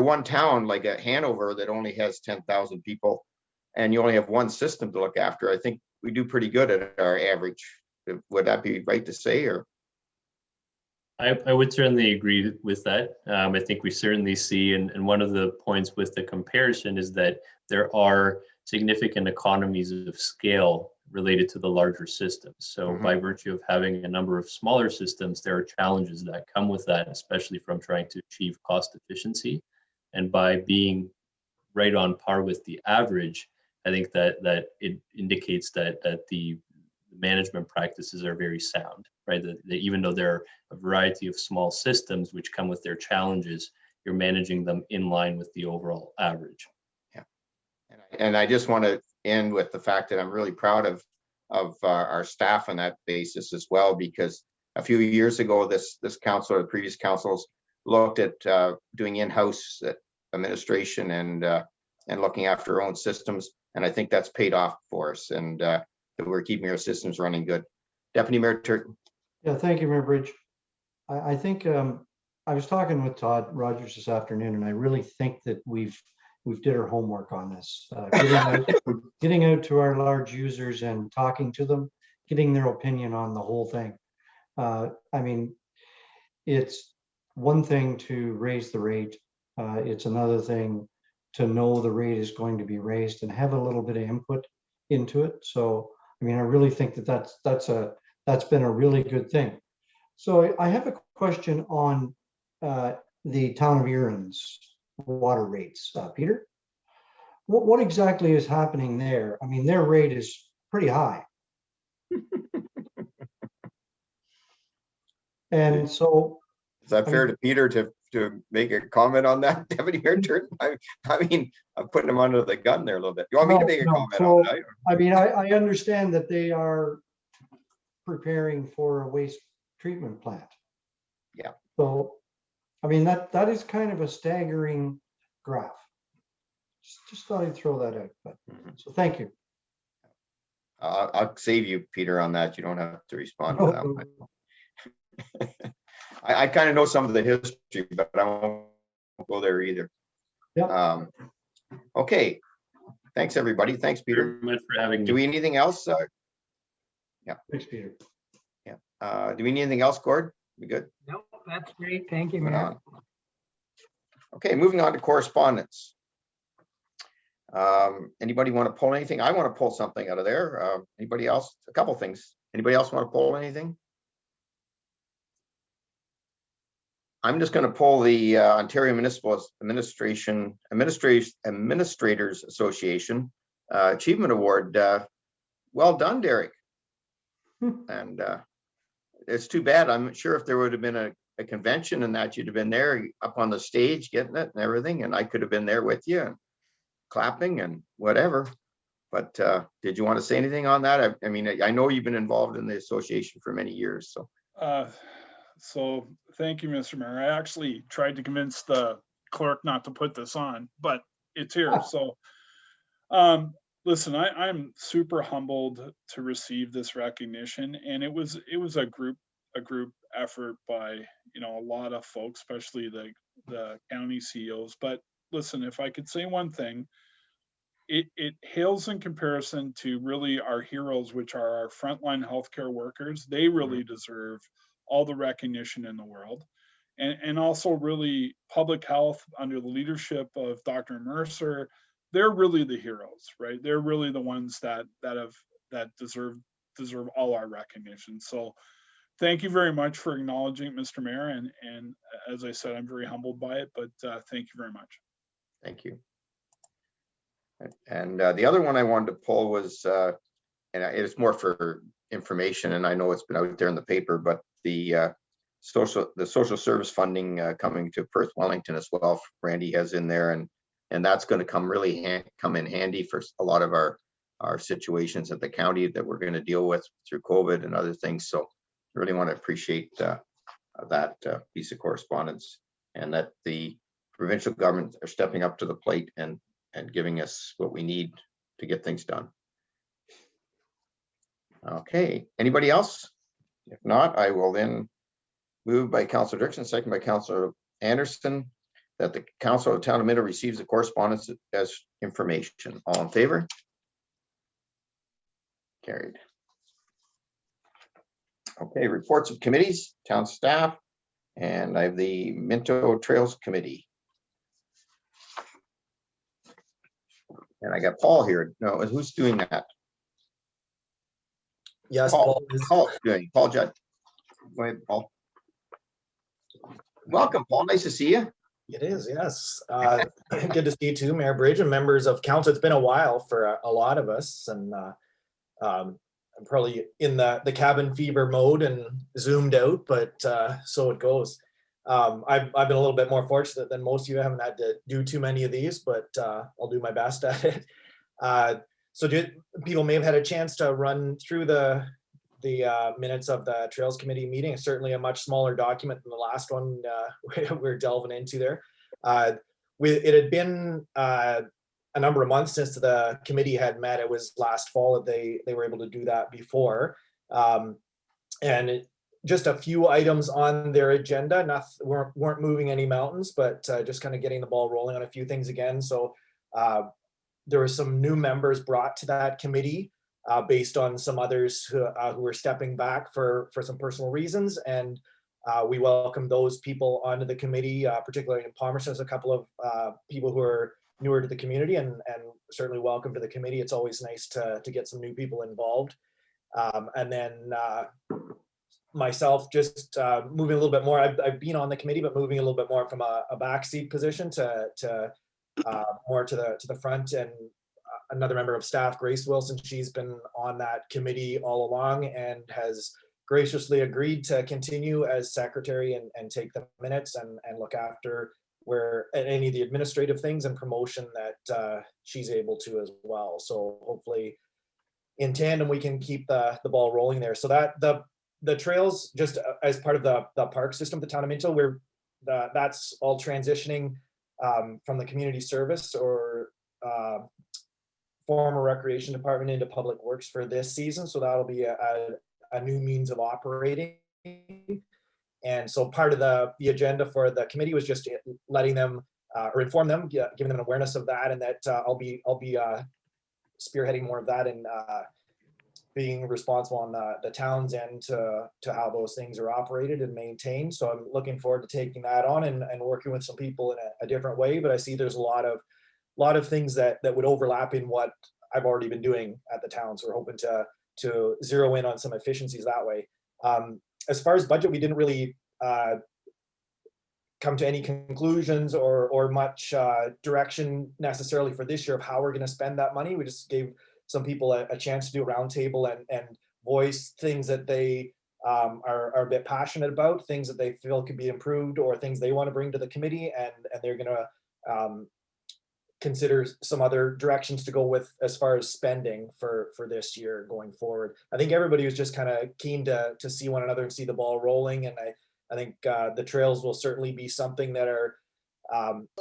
one town like a Hanover that only has 10,000 people and you only have one system to look after, I think we do pretty good at our average. Would that be right to say, or? I would certainly agree with that. I think we certainly see, and one of the points with the comparison is that there are significant economies of scale related to the larger systems. So by virtue of having a number of smaller systems, there are challenges that come with that, especially from trying to achieve cost efficiency. And by being right on par with the average, I think that it indicates that the management practices are very sound, right? That even though there are a variety of small systems which come with their challenges, you're managing them in line with the overall average. And I just want to end with the fact that I'm really proud of our staff on that basis as well, because a few years ago, this council or the previous councils looked at doing in-house administration and looking after our own systems. And I think that's paid off for us, and that we're keeping our systems running good. Deputy Mayor Turton. Yeah, thank you, Mayor Bridge. I think I was talking with Todd Rogers this afternoon, and I really think that we've did our homework on this. Getting out to our large users and talking to them, getting their opinion on the whole thing. I mean, it's one thing to raise the rate. It's another thing to know the rate is going to be raised and have a little bit of input into it. So, I mean, I really think that that's been a really good thing. So I have a question on the town of Erin's water rates. Peter, what exactly is happening there? I mean, their rate is pretty high. And so, is that fair to Peter to make a comment on that, Deputy Mayor Turton? I mean, I'm putting him under the gun there a little bit. You want me to make a comment on that? I mean, I understand that they are preparing for a waste treatment plant. Yeah. So, I mean, that is kind of a staggering graph. Just thought I'd throw that out. But so thank you. I'll save you, Peter, on that. You don't have to respond to that one. I kind of know some of the history, but I won't go there either. Yeah. Okay. Thanks, everybody. Thanks, Peter. Very much for having me. Do we need anything else? Yeah. Thanks, Peter. Yeah. Do we need anything else, Gord? We good? No, that's great. Thank you, Moving Mayor. on. Okay, moving on to correspondence. Anybody want to pull anything? I want to pull something out of there. Anybody else? A couple things. Anybody else want to pull anything? I'm just going to pull the Ontario Municipal Administrators Association Achievement Award. Well done, Derek. And it's too bad. I'm sure if there would have been a convention and that, you'd have been there up on the stage getting it and everything, and I could have been there with you and clapping and whatever. But did you want to say anything on that? I mean, I know you've been involved in the association for many years, so. So thank you, Mr. Mayor. I actually tried to convince the clerk not to put this on, but it's here. So listen, I'm super humbled to receive this recognition, and it was a group effort by, you know, a lot of folks, especially the county CEOs. But listen, if I could say one thing, it hails in comparison to really our heroes, which are our frontline healthcare workers. They really deserve all the recognition in the world, and also really public health under the leadership of Dr. Mercer. They're really the heroes, right? They're really the ones that deserve all our recognition. So thank you very much for acknowledging it, Mr. Mayor. And as I said, I'm very humbled by it, but thank you very much. Thank you. And the other one I wanted to pull was, and it's more for information, and I know it's been out there in the paper, but the social service funding coming to Perth Wellington as well. Randy has in there, and that's going to come in handy for a lot of our situations at the county that we're going to deal with through COVID and other things. So I really want to appreciate that piece of correspondence, and that the provincial government are stepping up to the plate and giving us what we need to get things done. Okay, anybody else? If not, I will then move by Councillor Dixon, second by Councillor Anderson, that the Council of the Town of Minto receives the correspondence as information. All in favor? Carried. Okay, reports of committees, town staff, and I have the Minto Trails Committee. And I got Paul here. No, who's doing that? Yes, Paul's doing. Paul Judd. Go ahead, Paul. Welcome, Paul. Nice to see you. It is, yes. Good to see you too, Mayor Bridge and members of council. It's been a while for a lot of us, and I'm probably in the cabin fever mode and zoomed out, but so it goes. I've been a little bit more fortunate than most of you. I haven't had to do too many of these, but I'll do my best at it. So people may have had a chance to run through the minutes of the Trails Committee meeting. It's certainly a much smaller document than the last one we're delving into there. It had been a number of months since the committee had met. It was last fall that they were able to do that before. Just a few items on their agenda, weren't moving any mountains, but just kind of getting the ball rolling on a few things again. So there were some new members brought to that committee based on some others who were stepping back for some personal reasons. And we welcome those people onto the committee, particularly in Palmerston. There's a couple of people who are newer to the community and certainly welcome to the committee. It's always nice to get some new people involved. And then myself, just moving a little bit more. I've been on the committee, but moving a little bit more from a backseat position to more to the front. And another member of staff, Grace Wilson, she's been on that committee all along and has graciously agreed to continue as secretary and take the minutes and look after where any of the administrative things and promotion that she's able to as well. So hopefully in tandem, we can keep the ball rolling there. So that the trails, just as part of the park system, the town of Minto, that's all transitioning from the community service or former recreation department into public works for this season. So that'll be a new means of operating. And so part of the agenda for the committee was just letting them or inform them, giving them an awareness of that, and that I'll be spearheading more of that and being responsible on the town's end to how those things are operated and maintained. So I'm looking forward to taking that on and working with some people in a different way. But I see there's a lot of things that would overlap in what I've already been doing at the town. So we're hoping to zero in on some efficiencies that way. As far as budget, we didn't really come to any conclusions or much direction necessarily for this year of how we're going to spend that money. We just gave some people a chance to do a roundtable and voice things that they are a bit passionate about, things that they feel could be improved, or things they want to bring to the committee, and they're going to consider some other directions to go with as far as spending for this year going forward. I think everybody was just kind of keen to see one another and see the ball rolling, and I think the trails will certainly be something that are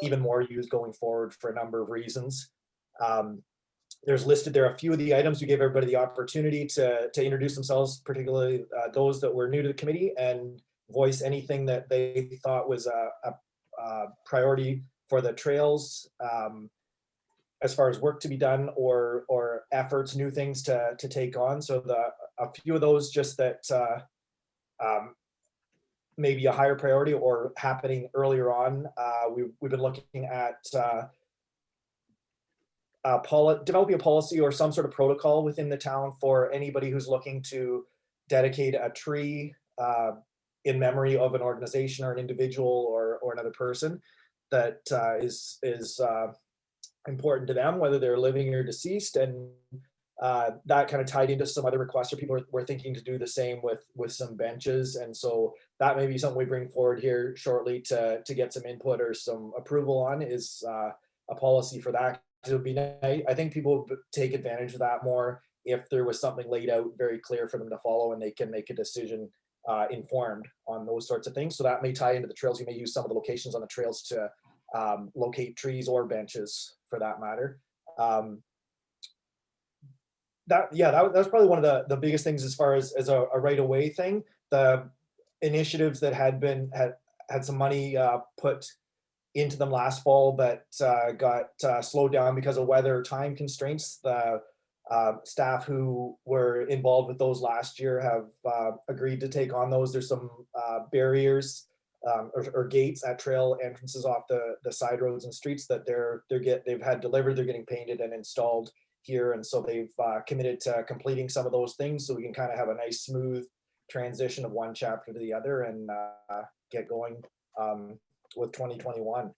even more used going forward for a number of reasons. There's listed there a few of the items. We gave everybody the opportunity to introduce themselves, particularly those that were new to the committee, and voice anything that they thought was a priority for the trails as far as work to be done or efforts, new things to take on. So a few of those just that maybe a higher priority or happening earlier on. We've been looking at developing a policy or some sort of protocol within the town for anybody who's looking to dedicate a tree in memory of an organization or an individual or another person that is important to them, whether they're living or deceased. And that kind of tied into some other requests, or people were thinking to do the same with some benches. And so that may be something we bring forward here shortly to get some input or some approval on, is a policy for that. It would be nice. I think people would take advantage of that more if there was something laid out very clear for them to follow, and they can make a decision informed on those sorts of things. So that may tie into the trails. You may use some of the locations on the trails to locate trees or benches for that matter. That was probably one of the biggest things as far as a right of way thing. The initiatives that had some money put into them last fall, but got slowed down because of weather time constraints. The staff who were involved with those last year have agreed to take on those. There's some barriers or gates at trail entrances off the side roads and streets that they've had delivered. They're getting painted and installed here, and so they've committed to completing some of those things, so we can kind of have a nice smooth transition of one chapter to the other and get going with 2021.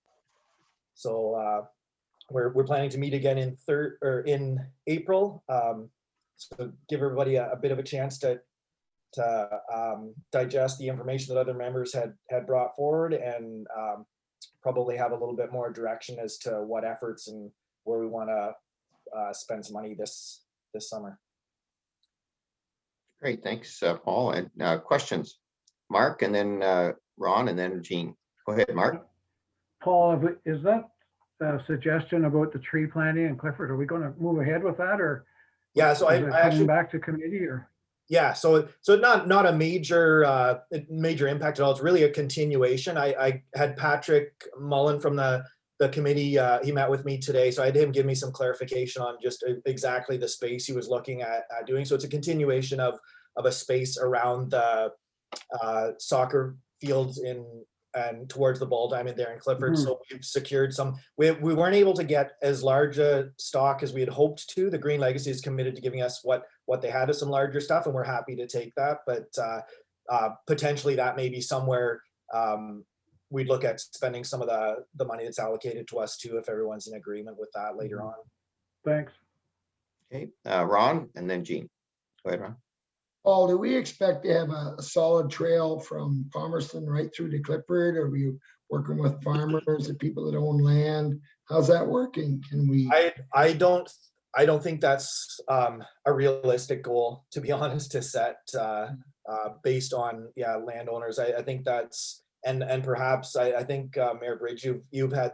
So we're planning to meet again in April So give everybody a bit of a chance to digest the information that other members had brought forward, and probably have a little bit more direction as to what efforts and where we want to spend some money this summer. Great, thanks, Paul. And questions? Mark, and then Ron, and then Jean. Go ahead, Mark. Paul, is that a suggestion about the tree planting in Clifford? Are we going to move ahead with that, or? Yeah, so is it I actually coming back to committee, or? Yeah, so not a major impact at all. It's really a continuation. I had Patrick Mullen from the committee. He met with me today, so I had him give me some clarification on just exactly the space he was looking at doing. So it's a continuation of a space around the soccer fields and towards the ball diamond there in Clifford. Mhm. So we've secured some. We weren't able to get as large a stock as we had hoped to. The Green Legacy is committed to giving us what they had of some larger stuff, and we're happy to take that. But potentially that may be somewhere we'd look at spending some of the money that's allocated to us too, if everyone's in agreement with that later on. Thanks. Okay, Ron, and then Jean. Go ahead, Ron. Paul, do we expect to have a solid trail from Palmerston right through to Clifford? Are we working with farmers and people that own land? How's that working? Can we? I don't think that's a realistic goal, to be honest, to set based on landowners. I think that's and perhaps I think Mayor Bridge, you've had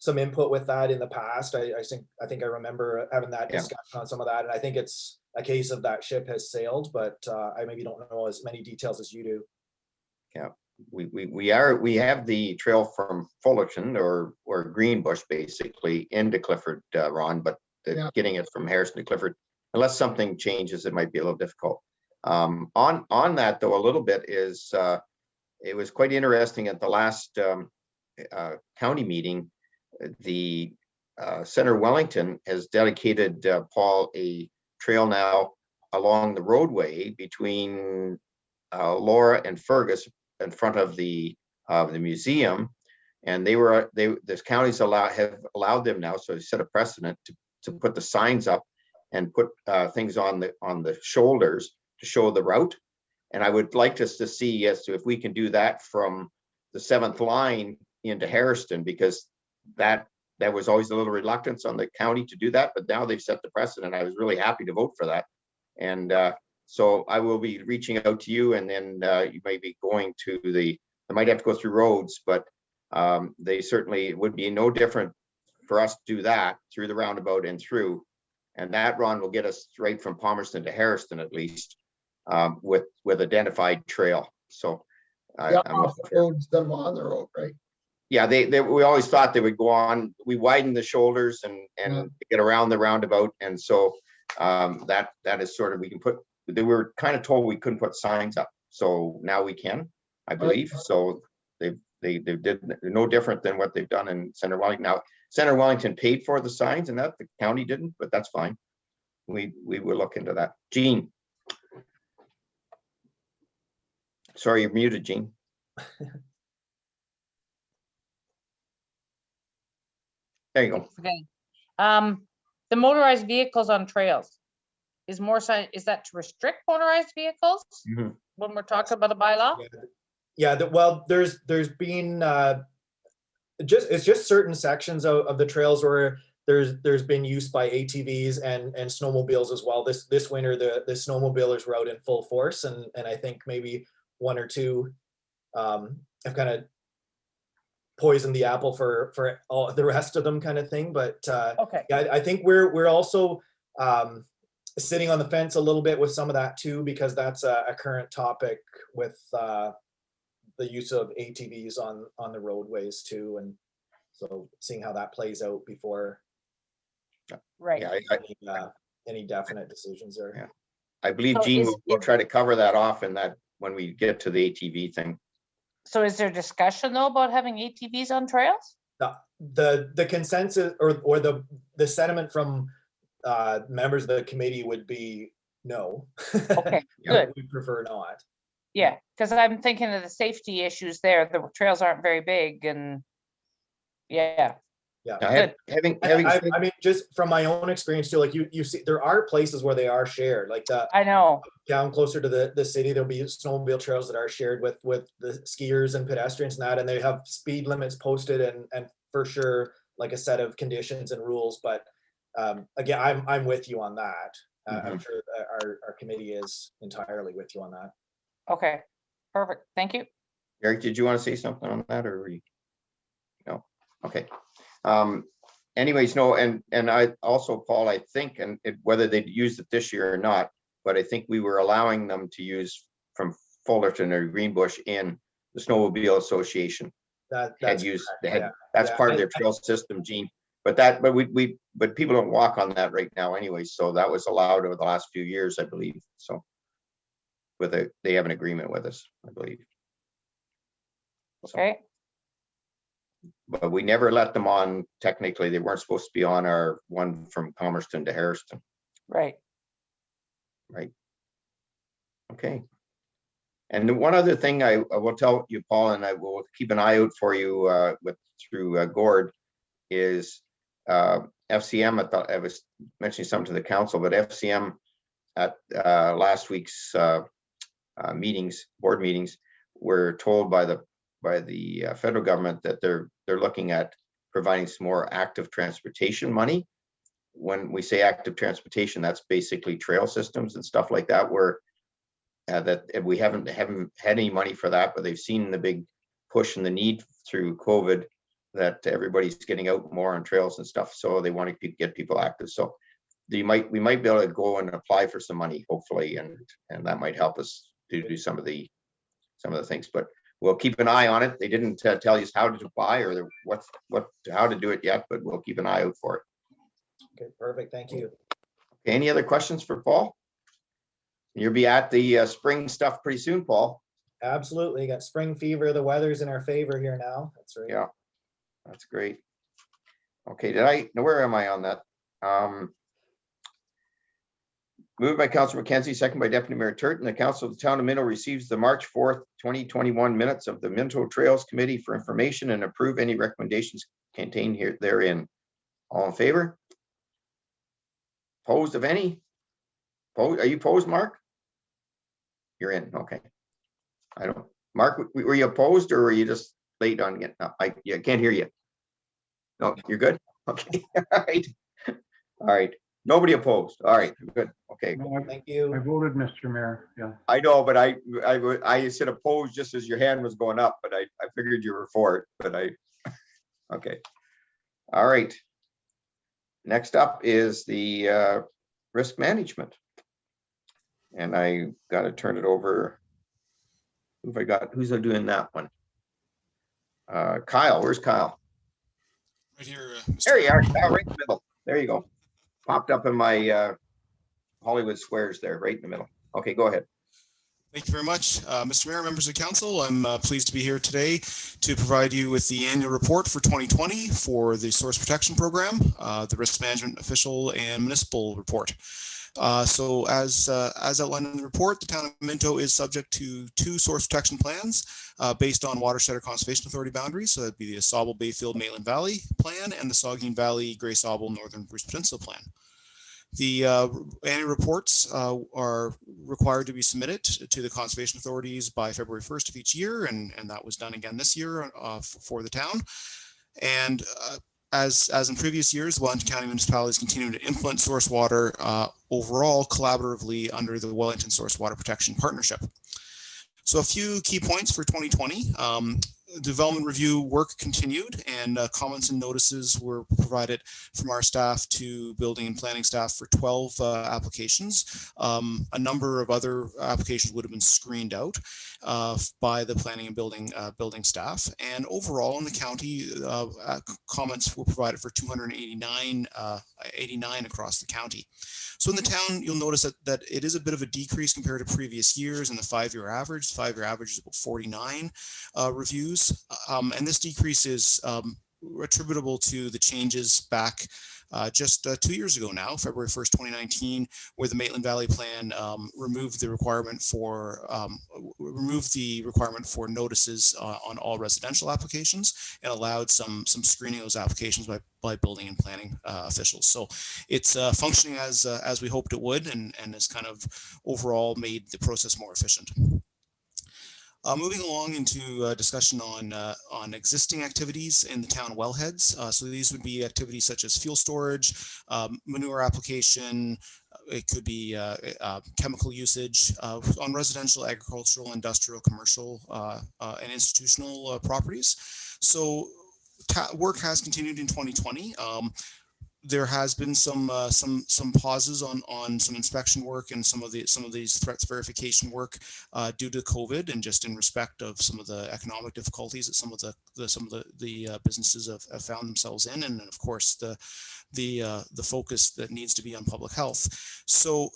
some input with that in the past. I think I remember having that discussion on some of that, and I think it's a case of that ship has sailed, but I maybe don't know as many details as you do. Yeah, we have the trail from Fullerton or Greenbush basically into Clifford, Ron, but getting it from Harrison to Clifford, unless something changes, it might be a little difficult. On that though, a little bit is it was quite interesting at the last county meeting. The Senator Wellington has dedicated Paul a trail now along the roadway between Laura and Fergus in front of the museum, and this county's have allowed them now, so they set a precedent to put the signs up and put things on the shoulders to show the route. And I would like us to see as to if we can do that from the 7th line into Harrison, because that was always a little reluctance on the county to do that, but now they've set the precedent. I was really happy to vote for that. And so I will be reaching out to you, and then you may be going to they might have to go through roads, but they certainly would be no different for us to do that through the roundabout and through. And that, Ron, will get us right from Palmerston to Harrison at least with identified trail. So off the road instead of on the road, right? Yeah, we always thought they would go on. We widen the shoulders and get around the roundabout, and so that is sort of, we can put. They were kind of told we couldn't put signs up, so now we can, I believe. So they did no different than what they've done in Senator Wellington. Now Senator Wellington paid for the signs, and that the county didn't, but that's fine. We will look into that. Jean. Sorry, you're muted, Jean. There you go. Okay. The motorized vehicles on trails is that to restrict motorized vehicles when we're talking about a bylaw? Well, there's been it's just certain sections of the trails where there's been use by ATVs and snowmobiles as well. This winter the snowmobilers were out in full force, and I think maybe one or two have kind of poisoned the apple for all the rest of them, kind of thing. But okay. I think we're also sitting on the fence a little bit with some of that too, because that's a current topic with the use of ATVs on the roadways too, and so seeing how that plays out before right any definite decisions there. Yeah, I believe So Jean will try to cover that off in that when we get to the ATV thing. So is there discussion though about having ATVs on trails? The consensus or the sentiment from members of the committee would be no. Okay, good. We prefer not. Yeah, because I'm thinking of the safety issues there. The trails aren't very big, and yeah. I mean, just from my own experience too, like you see, there are places where they are shared, like I know. down closer to the city, there'll be snowmobile trails that are shared with the skiers and pedestrians and that, and they have speed limits posted and for sure, like a set of conditions and rules. But again, I'm with you on that. I'm sure our committee is entirely with you on that. Okay, perfect. Thank you. Eric, did you want to say something on that, or were you? No. Okay. Anyways, no, and I also, Paul, I think, and whether they'd used it this year or not, but I think we were allowing them to use from Fullerton or Greenbush in the Snowmobile Association. That's part of their trail system, Gene. But people don't walk on that right now anyway. So that was allowed over the last few years, I believe. So they have an agreement with us, I believe. Okay. But we never let them on. Technically, they weren't supposed to be on our one from Palmerston to Harrison. Right. Okay. And one other thing I will tell you, Paul, and I will keep an eye out for you through Gord, is FCM. I thought I was mentioning something to the council, but FCM at last week's board meetings, were told by the federal government that they're looking at providing some more active transportation money. When we say active transportation, that's basically trail systems and stuff like that, where that we haven't had any money for that, but they've seen the big push and the need through COVID that everybody's getting out more on trails and stuff. So they want to get people active. So we might be able to go and apply for some money, hopefully, and that might help us to do some of the things. But we'll keep an eye on it. They didn't tell us how to apply or how to do it yet, but we'll keep an eye out for it. Okay, perfect. Thank you. Okay, any other questions for Paul? You'll be at the spring stuff pretty soon, Paul. Absolutely. Got spring fever. The weather's in our favor here now. That's right. Yeah, that's great. Okay, where am I on that? Moved by Councilor McKenzie, second by Deputy Mayor Turton. The Council of the Town of Minto receives the March 4th, 2021 minutes of the Minto Trails Committee for information and approve any recommendations contained therein. All in favor? Opposed of any? Are you opposed, Mark? You're in. Okay. I don't. Mark, were you opposed or were you just late on getting up? I can't hear you. No, you're good. Okay. All right. All right. Nobody opposed. All right. Good. Okay. No, Thank you. I voted, Mr. Mayor. Yeah. I know, but I said opposed just as your hand was going up, but I figured you were for it. But okay. All right. Next up is the risk management. And I got to turn it over. Who's doing that one? Kyle, where's Kyle? Right here. There you are, Kyle, right in the middle. There you go. Popped up in my Hollywood squares there, right in the middle. Okay, go ahead. Thank you very much. Mr. Mayor, members of council, I'm pleased to be here today to provide you with the annual report for 2020 for the Source Protection Program, the Risk Management Official and Municipal Report. So as outlined in the report, the town of Minto is subject to 2 source protection plans based on watershed or conservation authority boundaries. So that'd be the Sauble Bayfield Maitland Valley plan and the Saugeen Valley Grey Sauble Northern Bruce Peninsula plan. The annual reports are required to be submitted to the conservation authorities by February 1st of each year, and that was done again this year for the town. And as in previous years, Wellington County municipalities continue to implement source water overall collaboratively under the Wellington Source Water Protection Partnership. So a few key points for 2020. Development review work continued, and comments and notices were provided from our staff to building and planning staff for 12 applications. A number of other applications would have been screened out by the planning and building staff. And overall in the county, comments were provided for 289 across the county. So in the town, you'll notice that it is a bit of a decrease compared to previous years in the 5-year average. The 5-year average is about 49 reviews. And this decrease is attributable to the changes back just 2 years ago now, February 1st, 2019, where the Maitland Valley Plan removed the requirement for notices on all residential applications and allowed some screening of those applications by building and planning officials. So it's functioning as we hoped it would, and has kind of overall made the process more efficient. Moving along into discussion on existing activities in the town wellheads. So these would be activities such as fuel storage, manure application. It could be chemical usage on residential, agricultural, industrial, commercial, and institutional properties. So work has continued in 2020. There has been some pauses on some inspection work and some of these threats verification work due to COVID, and just in respect of some of the economic difficulties that some of the businesses have found themselves in, and of course the focus that needs to be on public health. So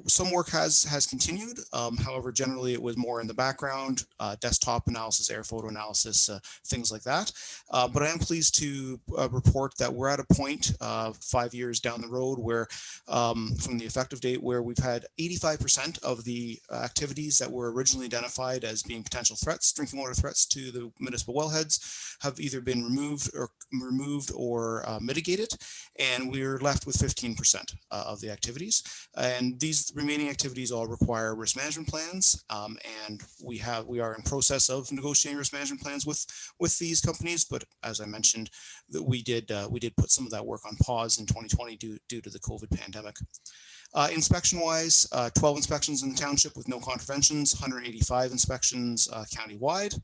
some work has continued. However, generally it was more in the background, desktop analysis, air photo analysis, things like that. But I am pleased to report that we're at a point 5 years down the road where from the effective date where we've had 85% of the activities that were originally identified as being potential threats, drinking water threats to the municipal wellheads, have either been removed or mitigated. And we're left with 15% of the activities. And these remaining activities all require risk management plans. And we are in process of negotiating risk management plans with these companies. But as I mentioned, that we did put some of that work on pause in 2020 due to the COVID pandemic. Inspection wise, 12 inspections in the township with no contraventions, 185 inspections county-wide.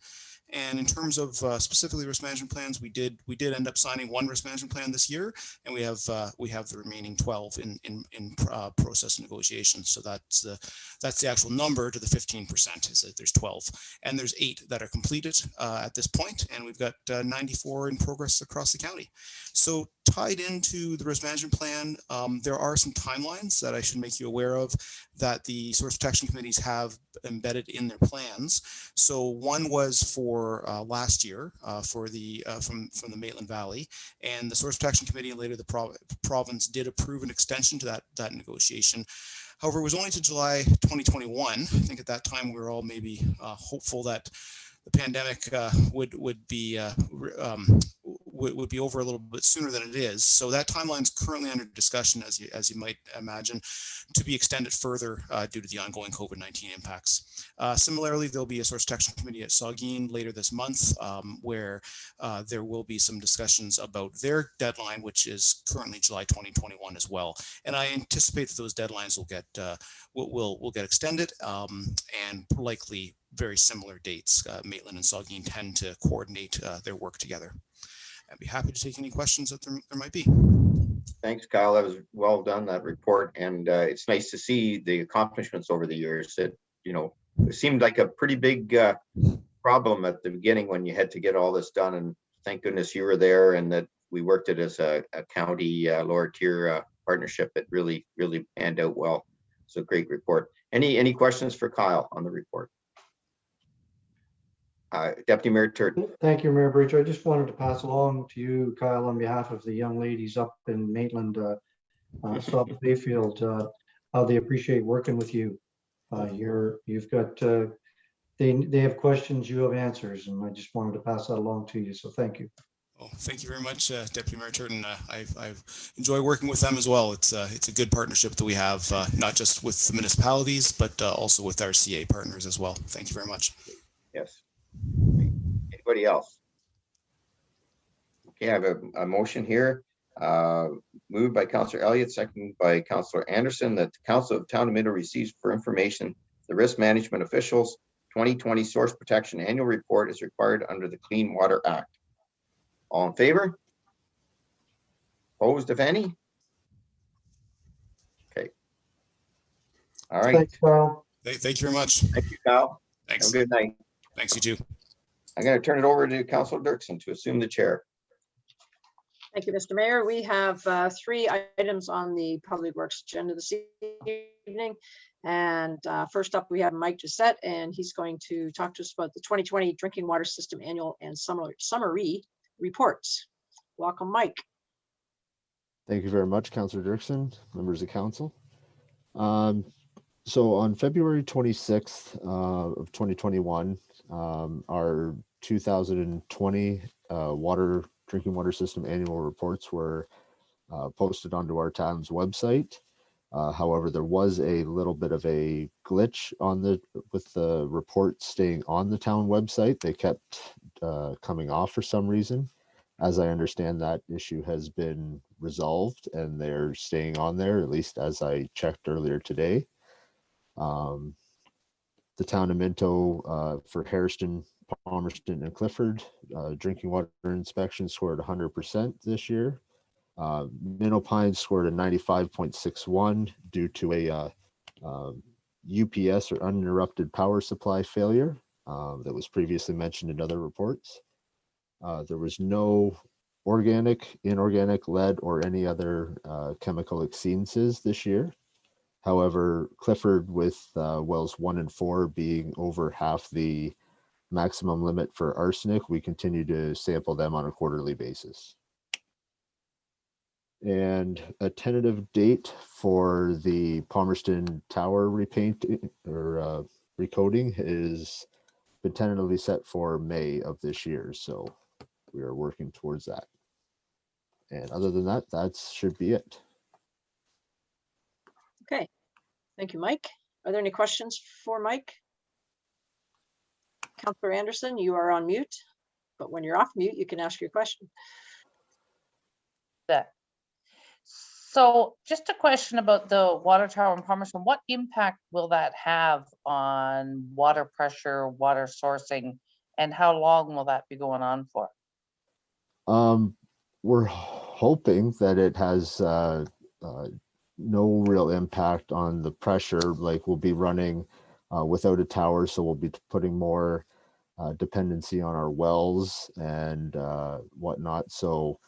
And in terms of specifically risk management plans, we did end up signing one risk management plan this year, and we have the remaining 12 in process negotiations. So that's the actual number to the 15%. Is that there's 12, and there's 8 that are completed at this point, and we've got 94 in progress across the county. So tied into the risk management plan, there are some timelines that I should make you aware of that the source protection committees have embedded in their plans. So one was for last year for the from the Maitland Valley, and the source protection committee and later the province did approve an extension to that negotiation. However, it was only to July 2021. I think at that time we were all maybe hopeful that the pandemic would be over a little bit sooner than it is. So that timeline is currently under discussion, as you might imagine, to be extended further due to the ongoing COVID-19 impacts. Similarly, there'll be a source protection committee at Saugeen later this month, where there will be some discussions about their deadline, which is currently July 2021 as well. And I anticipate that those deadlines will get extended and likely very similar dates. Maitland and Saugeen tend to coordinate their work together. I'd be happy to take any questions that there might be. Thanks, Kyle. That was well done, that report. And it's nice to see the accomplishments over the years. That, it seemed like a pretty big problem at the beginning when you had to get all this done. And thank goodness you were there, and that we worked it as a county lower tier partnership. It really panned out well. So great report. Any questions for Kyle on the report? Deputy Mayor Turton. Thank you, Mayor Bridger. I just wanted to pass along to you, Kyle, on behalf of the young ladies up in Maitland, South Bayfield, how they appreciate working with you. You've got, they have questions, you have answers, and I just wanted to pass that along to you. So thank you. Well, thank you very much, Deputy Mayor Turton. I've enjoyed working with them as well. It's a good partnership that we have, not just with the municipalities, but also with our CA partners as well. Thank you very much. Yes. Anybody else? Okay, I have a motion here, moved by Councillor Elliott, seconded by Councillor Anderson, that the Council of Town of Minto receives for information the risk management officials 2020 source protection annual report is required under the Clean Water Act. All in favor? Opposed, if any? Okay. All right. Thanks, Kyle. Thank you very much. Thank you, Kyle. Thanks. Have a good night. Thanks, you too. I'm going to turn it over to Councillor Dirksen to assume the chair. Thank you, Mr. Mayor. We have 3 items on the Public Works agenda this evening. And first up, we have Mike Gisette, and he's going to talk to us about the 2020 Drinking Water System Annual and Summary reports. welcome Mike. Thank you very much, Councillor Dirksen, members of council. So on February 26th of 2021, our 2020 drinking water system annual reports were posted onto our town's website. However, there was a little bit of a glitch with the reports staying on the town website. They kept coming off for some reason. As I understand, that issue has been resolved and they're staying on there, at least as I checked earlier today. The town of Minto for Hairston, Palmerston, and Clifford drinking water inspection scored 100% this year. Minnow Pines scored a 95.61 due to a UPS or uninterrupted power supply failure that was previously mentioned in other reports. There was no organic, inorganic, lead, or any other chemical exceedances this year. However, Clifford, with wells 1 and 4 being over half the maximum limit for arsenic, we continue to sample them on a quarterly basis. And a tentative date for the Palmerston Tower repainting or recoating is been tentatively set for May of this year. So we are working towards that. And other than that, that should be it. Okay, thank you, Mike. Are there any questions for Mike? Councillor Anderson, you are on mute, but when you're off mute, you can ask your question. So just a question about the water tower in Palmerston. What impact will that have on water pressure, water sourcing, and how long will that be going on for? We're hoping that it has no real impact on the pressure. Like we'll be running without a tower, so we'll be putting more dependency on our wells and whatnot. So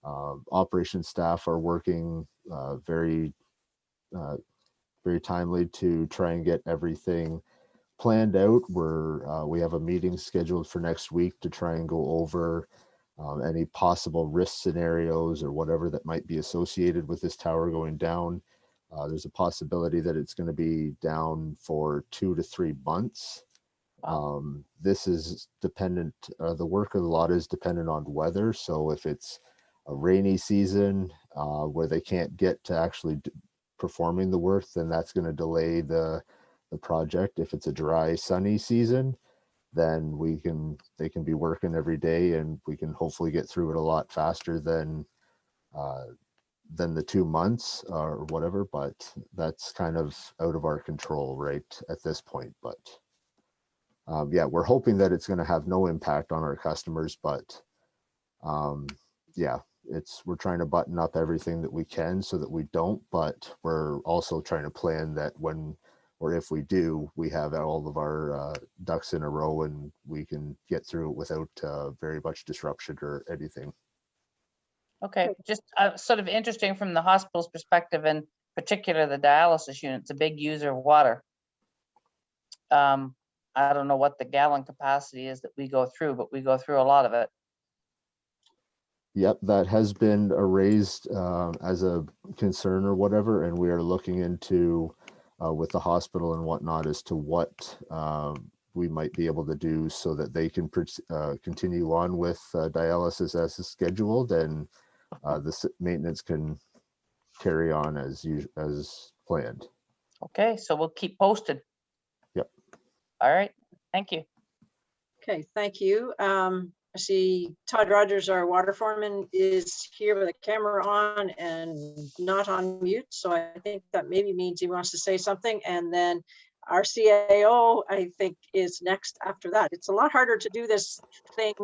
operations staff are working very timely to try and get everything planned out. We have a meeting scheduled for next week to try and go over any possible risk scenarios or whatever that might be associated with this tower going down. There's a possibility that it's going to be down for 2 to 3 months. This is dependent, the work of the lot is dependent on weather. So if it's a rainy season where they can't get to actually performing the work, then that's going to delay the project. If it's a dry, sunny season, then they can be working every day and we can hopefully get through it a lot faster than the 2 months or whatever, but that's kind of out of our control right at this point. But yeah, we're hoping that it's going to have no impact on our customers, but yeah, we're trying to button up everything that we can so that we don't, but we're also trying to plan that when or if we do, we have all of our ducks in a row and we can get through it without very much disruption or anything. Okay, just sort of interesting from the hospital's perspective, in particular the dialysis unit. It's a big user of water. I don't know what the gallon capacity is that we go through, but we go through a lot of it. Yep, that has been raised as a concern or whatever, and we are looking into with the hospital and whatnot as to what we might be able to do so that they can continue on with dialysis as is scheduled, and the maintenance can carry on as planned. Okay, so we'll keep posted. Yep. All right, thank you. Okay, thank you. I see Todd Rogers, our water foreman, is here with a camera on and not on mute. So I think that maybe means he wants to say something. And then our CAO, I think, is next after that. It's a lot harder to do this thing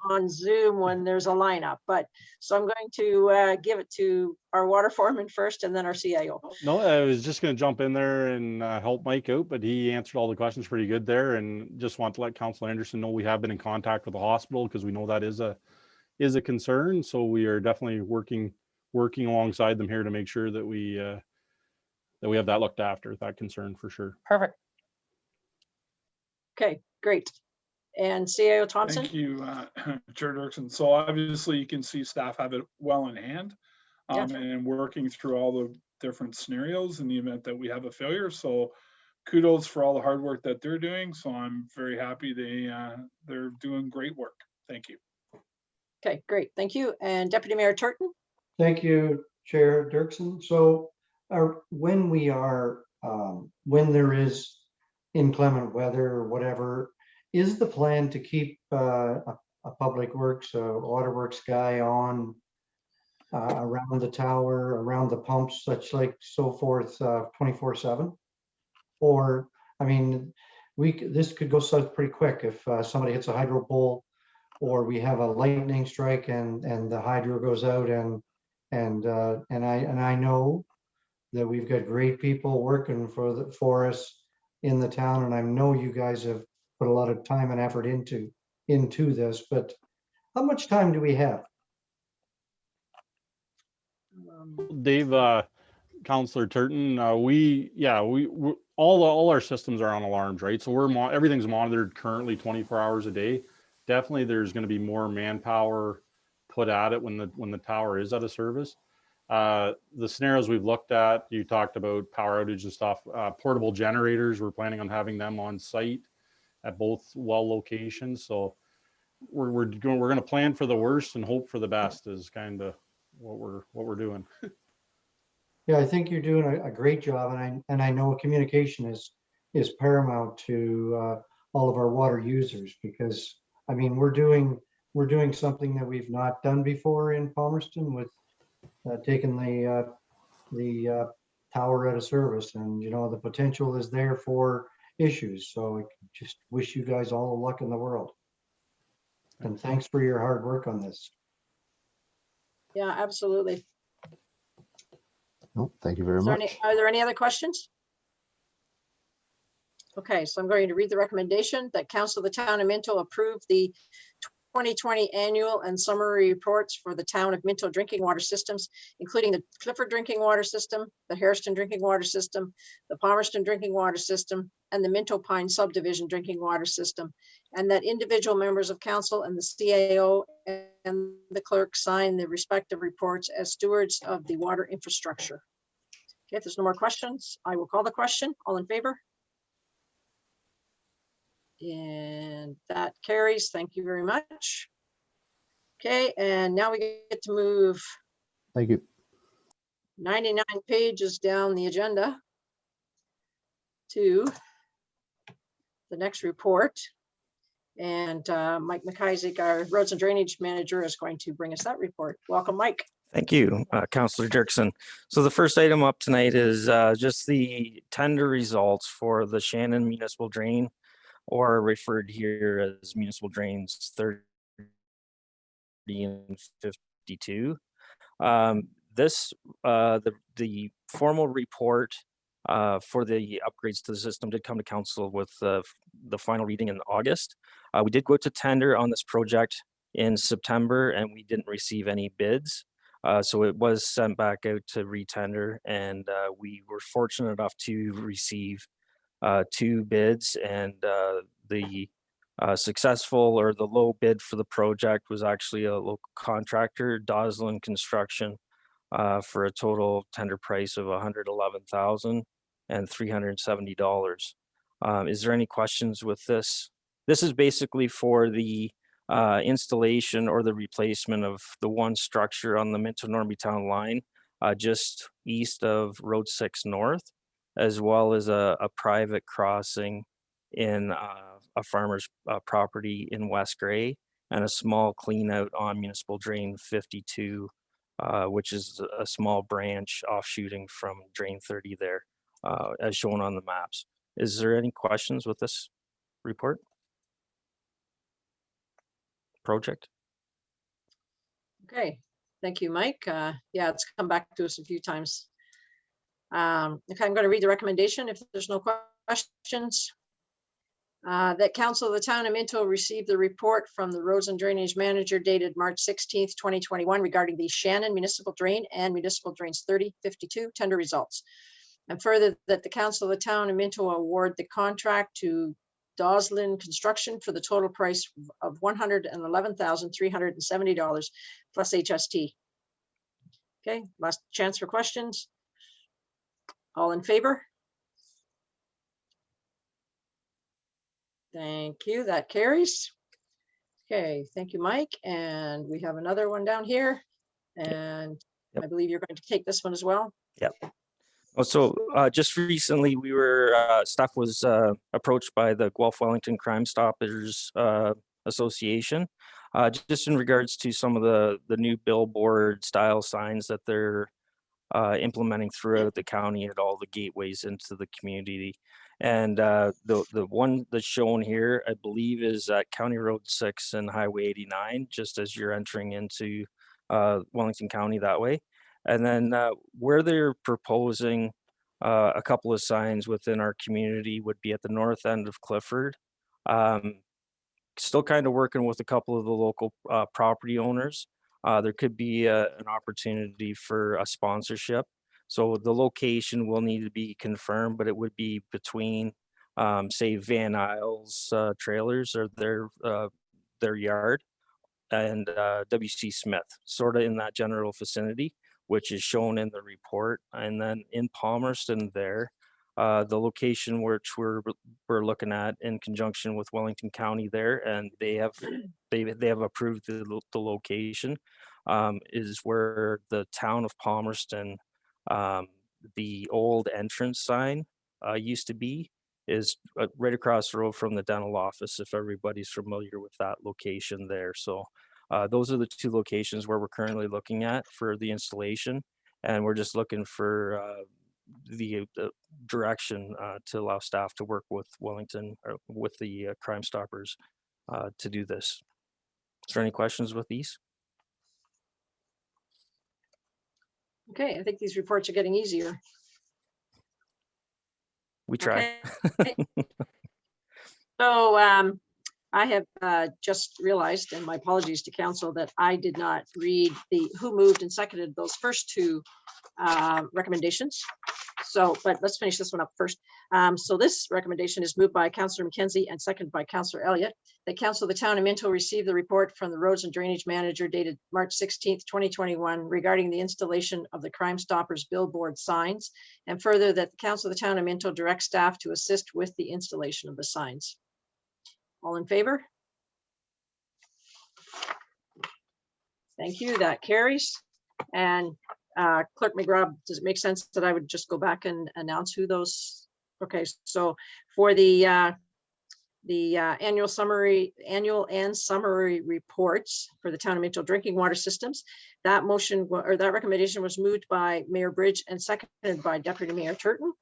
on Zoom when there's a lineup. But so I'm going to give it to our water foreman first and then our CAO. No, I was just going to jump in there and help Mike out, but he answered all the questions pretty good there. And just want to let Councillor Anderson know we have been in contact with the hospital because we know that is a concern. So we are definitely working alongside them here to make sure that we have that looked after, that concern for sure. Perfect. Okay, great. And CAO Thompson? Thank you, Chair Dirksen. So obviously you can see staff have it well in hand and working through all the different scenarios in the event that we have a failure. So kudos for all the hard work that they're doing. So I'm very happy they're doing great work. Thank you. Okay, great. Thank you. And Deputy Mayor Turton? Thank you, Chair Dirksen. So when there is inclement weather or whatever, is the plan to keep a public works, waterworks guy on around the tower, around the pumps, such like so forth, 24/7? Or, I mean, this could go south pretty quick if somebody hits a hydro pole, or we have a lightning strike and the hydro goes out, and I know that we've got great people working for us in the town, and I know you guys have put a lot of time and effort into this, but how much time do we have? Dave, Councillor Turton, all our systems are on alarms, right? So everything's monitored currently 24 hours a day. Definitely there's going to be more manpower put at it when the tower is out of service. The scenarios we've looked at, you talked about power outage and stuff, portable generators, we're planning on having them on site at both well locations. So we're going to plan for the worst and hope for the best is kind of what we're doing. Yeah, I think you're doing a great job, and I know communication is paramount to all of our water users, because I mean we're doing something that we've not done before in Palmerston with taking the tower out of service, and you know the potential is there for issues. So I just wish you guys all the luck in the world, and thanks for your hard work on this. Yeah, absolutely. No, thank you very much. Are there any other questions? Okay, so I'm going to read the recommendation that Council of the Town of Minto approve the 2020 annual and summary reports for the Town of Minto drinking water systems, including the Clifford drinking water system, the Hairston drinking water system, the Palmerston drinking water system, and the Minto Pine subdivision drinking water system, and that individual members of council and the CAO and the clerk sign the respective reports as stewards of the water infrastructure. Okay, if there's no more questions, I will call the question. All in favor? And that carries. Thank you very much. Okay, and now we get to move. Thank you. 99 pages down the agenda to the next report. And Mike McIsaac, our Roads and Drainage Manager, is going to bring us that report. Welcome, Mike. Thank you, Councillor Dirksen. So the first item up tonight is just the tender results for the Shannon Municipal Drain, or referred here as Municipal Drains 30 and 52. The formal report for the upgrades to the system did come to council with the final reading in August. We did go to tender on this project in September, and we didn't receive any bids. So it was sent back out to retender, and we were fortunate enough to receive 2 bids, and the successful or the low bid for the project was actually a local contractor, Doslin Construction, for a total tender price of $111,370. Is there any questions with this? This is basically for the installation or the replacement of the one structure on the Minto Normanby Town line, just east of Road 6 North, as well as a private crossing in a farmer's property in West Gray, and a small clean out on Municipal Drain 52, which is a small branch offshooting from Drain 30 there, as shown on the maps. Is there any questions with this report? Project? Okay, thank you, Mike. Yeah, it's come back to us a few times. Okay, I'm going to read the recommendation if there's no questions. That Council of the Town of Minto received the report from the Roads and Drainage Manager dated March 16th, 2021 regarding the Shannon Municipal Drain and Municipal Drains 3052 tender results. And further, that the Council of the Town of Minto award the contract to Doslin Construction for the total price of $111,370 plus HST. Okay, last chance for questions. All in favor? Thank you, that carries. Okay, thank you, Mike. And we have another one down here. And Yep. I believe you're going to take this one as well. Yep. So just recently, we were staff was approached by the Guelph Wellington Crime Stoppers Association, just in regards to some of the new billboard style signs that they're implementing throughout the county at all the gateways into the community. And the one that's shown here, I believe, is at County Road 6 and Highway 89, just as you're entering into Wellington County that way. And then where they're proposing a couple of signs within our community would be at the north end of Clifford. Still kind of working with a couple of the local property owners. There could be an opportunity for a sponsorship. So the location will need to be confirmed, but it would be between, say, Van Isles trailers or their yard and W.C. Smith, sort of in that general vicinity, which is shown in the report. And then in Palmerston there, the location which we're looking at in conjunction with Wellington County there, and they have approved the location, is where the town of Palmerston, the old entrance sign used to be, is right across the road from the dental office, if everybody's familiar with that location there. So those are the two locations where we're currently looking at for the installation, and we're just looking for the direction to allow staff to work with Wellington or with the Crime Stoppers to do this. Is there any questions with these? Okay, I think these reports are getting easier. We try. Okay. So I have just realized, and my apologies to council, that I did not read who moved and seconded those first two recommendations. So, but let's finish this one up first. So this recommendation is moved by Councillor McKenzie and seconded by Councillor Elliott, that Council of the Town of Minto receive the report from the Roads and Drainage Manager dated March 16th, 2021 regarding the installation of the Crime Stoppers billboard signs, and further that the Council of the Town of Minto direct staff to assist with the installation of the signs. All in favor? Thank you, that carries. And Clerk McGraw, does it make sense that I would just go back and announce who those? Okay, so for the annual and summary reports for the Town of Minto drinking water systems, that motion or that recommendation was moved by Mayor Bridge and seconded by Deputy Mayor Turton.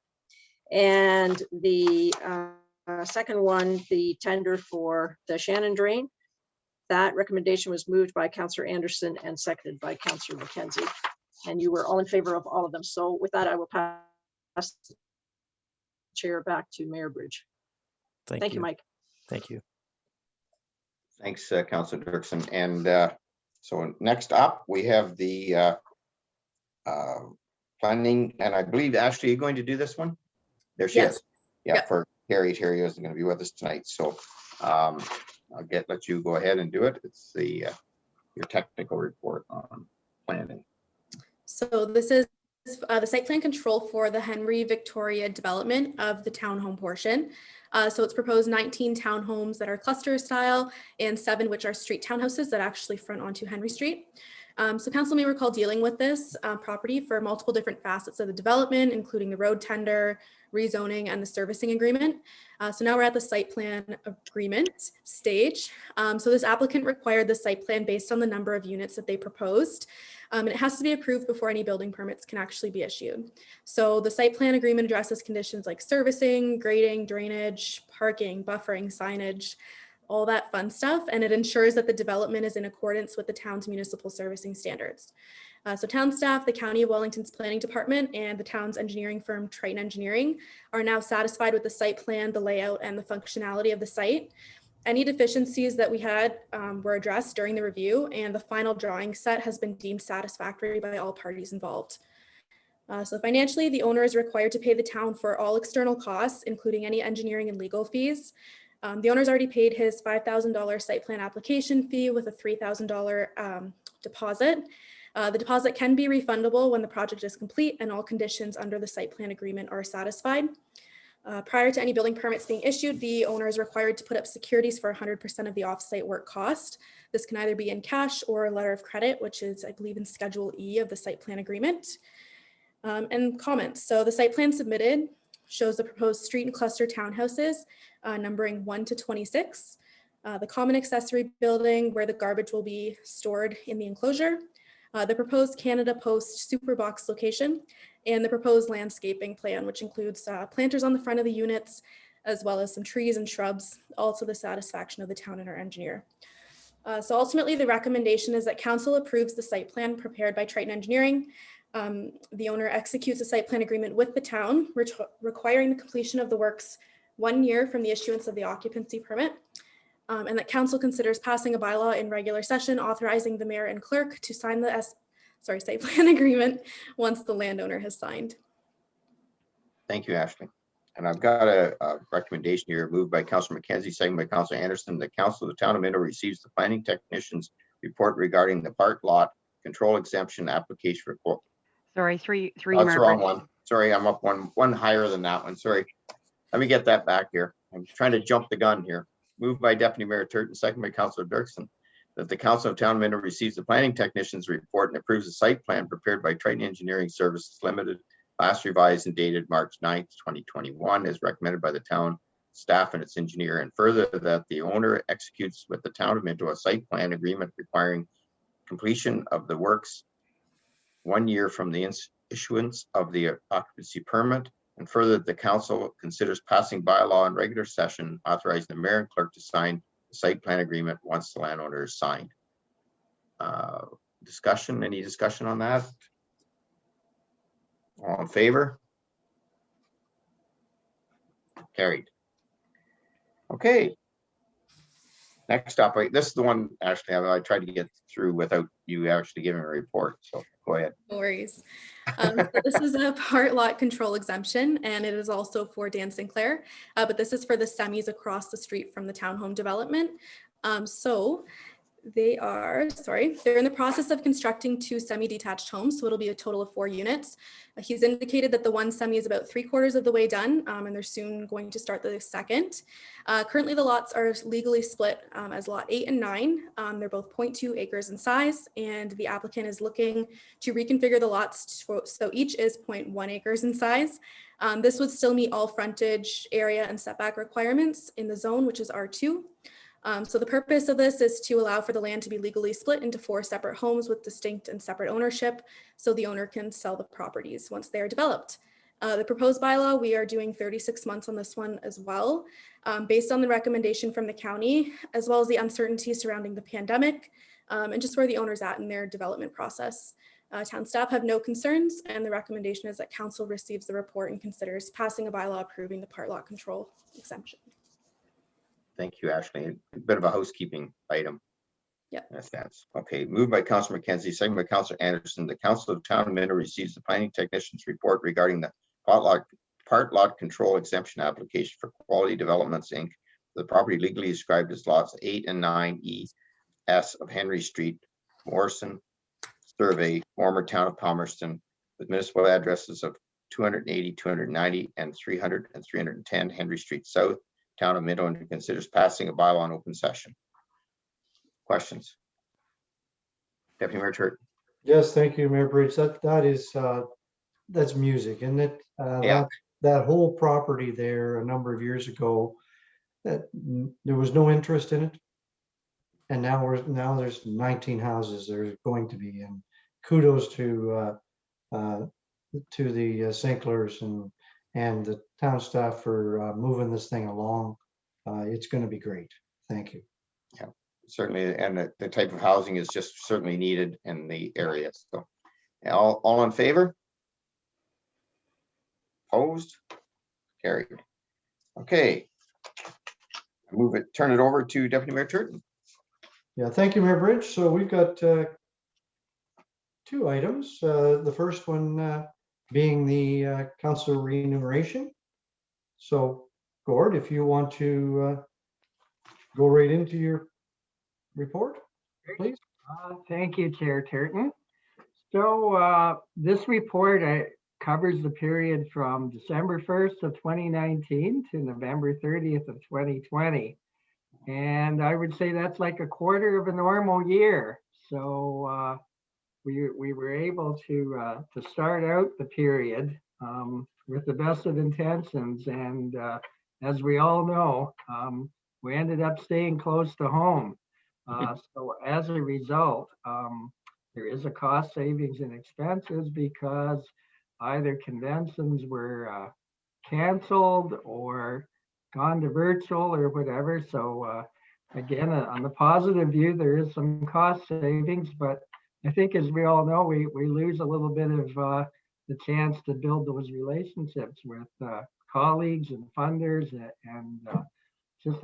And the second one, the tender for the Shannon drain, that recommendation was moved by Councillor Anderson and seconded by Councillor McKenzie. And you were all in favor of all of them. So with that, I will pass the chair back to Mayor Bridge. Thank you, Mike. Thank you. Thanks, Councillor Dirksen. And so next up, we have the planning, and I believe, Ashley, you're going to do this one? There she is. Yeah, for Carrie. Terry isn't going to be with us tonight. So I'll let you go ahead and do it. It's the your technical report on planning. So this is the site plan control for the Henry Victoria development of the townhome portion. So it's proposed 19 townhomes that are cluster style and 7 which are street townhouses that actually front onto Henry Street. So council may recall dealing with this property for multiple different facets of the development, including the road tender, rezoning, and the servicing agreement. So now we're at the site plan agreement stage. So this applicant required the site plan based on the number of units that they proposed. And it has to be approved before any building permits can actually be issued. So the site plan agreement addresses conditions like servicing, grading, drainage, parking, buffering, signage, all that fun stuff, and it ensures that the development is in accordance with the town's municipal servicing standards. So town staff, the County of Wellington's planning department, and the town's engineering firm Triton Engineering are now satisfied with the site plan, the layout, and the functionality of the site. Any deficiencies that we had were addressed during the review, and the final drawing set has been deemed satisfactory by all parties involved. So financially, the owner is required to pay the town for all external costs, including any engineering and legal fees. The owner's already paid his $5,000 site plan application fee with a $3,000 deposit. The deposit can be refundable when the project is complete and all conditions under the site plan agreement are satisfied. Prior to any building permits being issued, the owner is required to put up securities for 100% of the off-site work cost. This can either be in cash or a letter of credit, which is, I believe, in Schedule E of the site plan agreement. And comments. So the site plan submitted shows the proposed street and cluster townhouses numbering 1 to 26, the common accessory building where the garbage will be stored in the enclosure, the proposed Canada Post Superbox location, and the proposed landscaping plan, which includes planters on the front of the units, as well as some trees and shrubs, all to the satisfaction of the town and our engineer. So ultimately, the recommendation is that council approves the site plan prepared by Triton Engineering. The owner executes a site plan agreement with the town, requiring the completion of the works 1 year from the issuance of the occupancy permit, and that council considers passing a bylaw in regular session authorizing the mayor and clerk to sign the site plan agreement once the landowner has signed. Thank you, Ashley. And I've got a recommendation here moved by Councillor McKenzie, second by Councillor Anderson. The council of the town of Minto receives the planning technician's report regarding the park lot control exemption application for. Sorry, three. That's the wrong one. Sorry, I'm up one higher than that one. Sorry. Let me get that back here. I'm trying to jump the gun here. Moved by Deputy Mayor Turton, second by Councillor Dirksen, that the council of town of Minto receives the planning technician's report and approves the site plan prepared by Triton Engineering Services Limited, last revised and dated March 9th, 2021, as recommended by the town staff and its engineer, and further that the owner executes with the town of Minto a site plan agreement requiring completion of the works 1 year from the issuance of the occupancy permit, and further that the council considers passing bylaw in regular session authorizing the mayor and clerk to sign the site plan agreement once the landowner is signed. Discussion, any discussion on that? All in favor? Carried. Okay. Next up, this is the one, Ashley, I tried to get through without you actually giving a report, so go ahead. No worries. So this is a part lot control exemption, and it is also for Dan Sinclair, but this is for the semis across the street from the townhome development. They're in the process of constructing 2 semi-detached homes, so it'll be a total of 4 units. He's indicated that the one semi is about 3/4 of the way done, and they're soon going to start the second. Currently, the lots are legally split as lot 8 and 9. They're both 0.2 acres in size, and the applicant is looking to reconfigure the lots so each is 0.1 acres in size. This would still meet all frontage area and setback requirements in the zone, which is R2. So the purpose of this is to allow for the land to be legally split into 4 separate homes with distinct and separate ownership, so the owner can sell the properties once they are developed. The proposed bylaw, we are doing 36 months on this one as well, based on the recommendation from the county, as well as the uncertainty surrounding the pandemic, and just where the owner's at in their development process. Town staff have no concerns, and the recommendation is that council receives the report and considers passing a bylaw approving the part lot control exemption. Thank you, Ashley. A bit of a housekeeping item. Yeah. That's okay. Moved by Councillor McKenzie, second by Councillor Anderson. The council of town of Minto receives the planning technician's report regarding the part lot control exemption application for Quality Developments Inc. The property legally described as lots 8 and 9 ES of Henry Street, Morrison Survey, former town of Palmerston, with municipal addresses of 280, 290, and 300 and 310 Henry Street South, town of Minto, and considers passing a bylaw in open session. Questions? Deputy Mayor Turton. Yes, thank you, Mayor Bridge. That's music, isn't it? Yeah. That whole property there a number of years ago, that there was no interest in it. And now there's 19 houses there's going to be, and kudos to the Sinklers and the town staff for moving this thing along. It's going to be great. Thank you. Yeah, certainly, and the type of housing is just certainly needed in the area. So, all in favor? Opposed? Carried. Okay. Turn it over to Deputy Mayor Turton. Yeah, thank you, Mayor Bridge. So we've got 2 items. The first one being the council remuneration. So, Gord, if you want to go right into your report, please. Thank you, Chair Turton. So this report covers the period from December 1st of 2019 to November 30th of 2020. And I would say that's like a quarter of a normal year. So we were able to start out the period with the best of intentions. And as we all know, we ended up staying close to home. So as a result, there is a cost savings in expenses because either conventions were canceled or gone to virtual or whatever. So again, on the positive view, there is some cost savings, but I think as we all know, we lose a little bit of the chance to build those relationships with colleagues and funders and just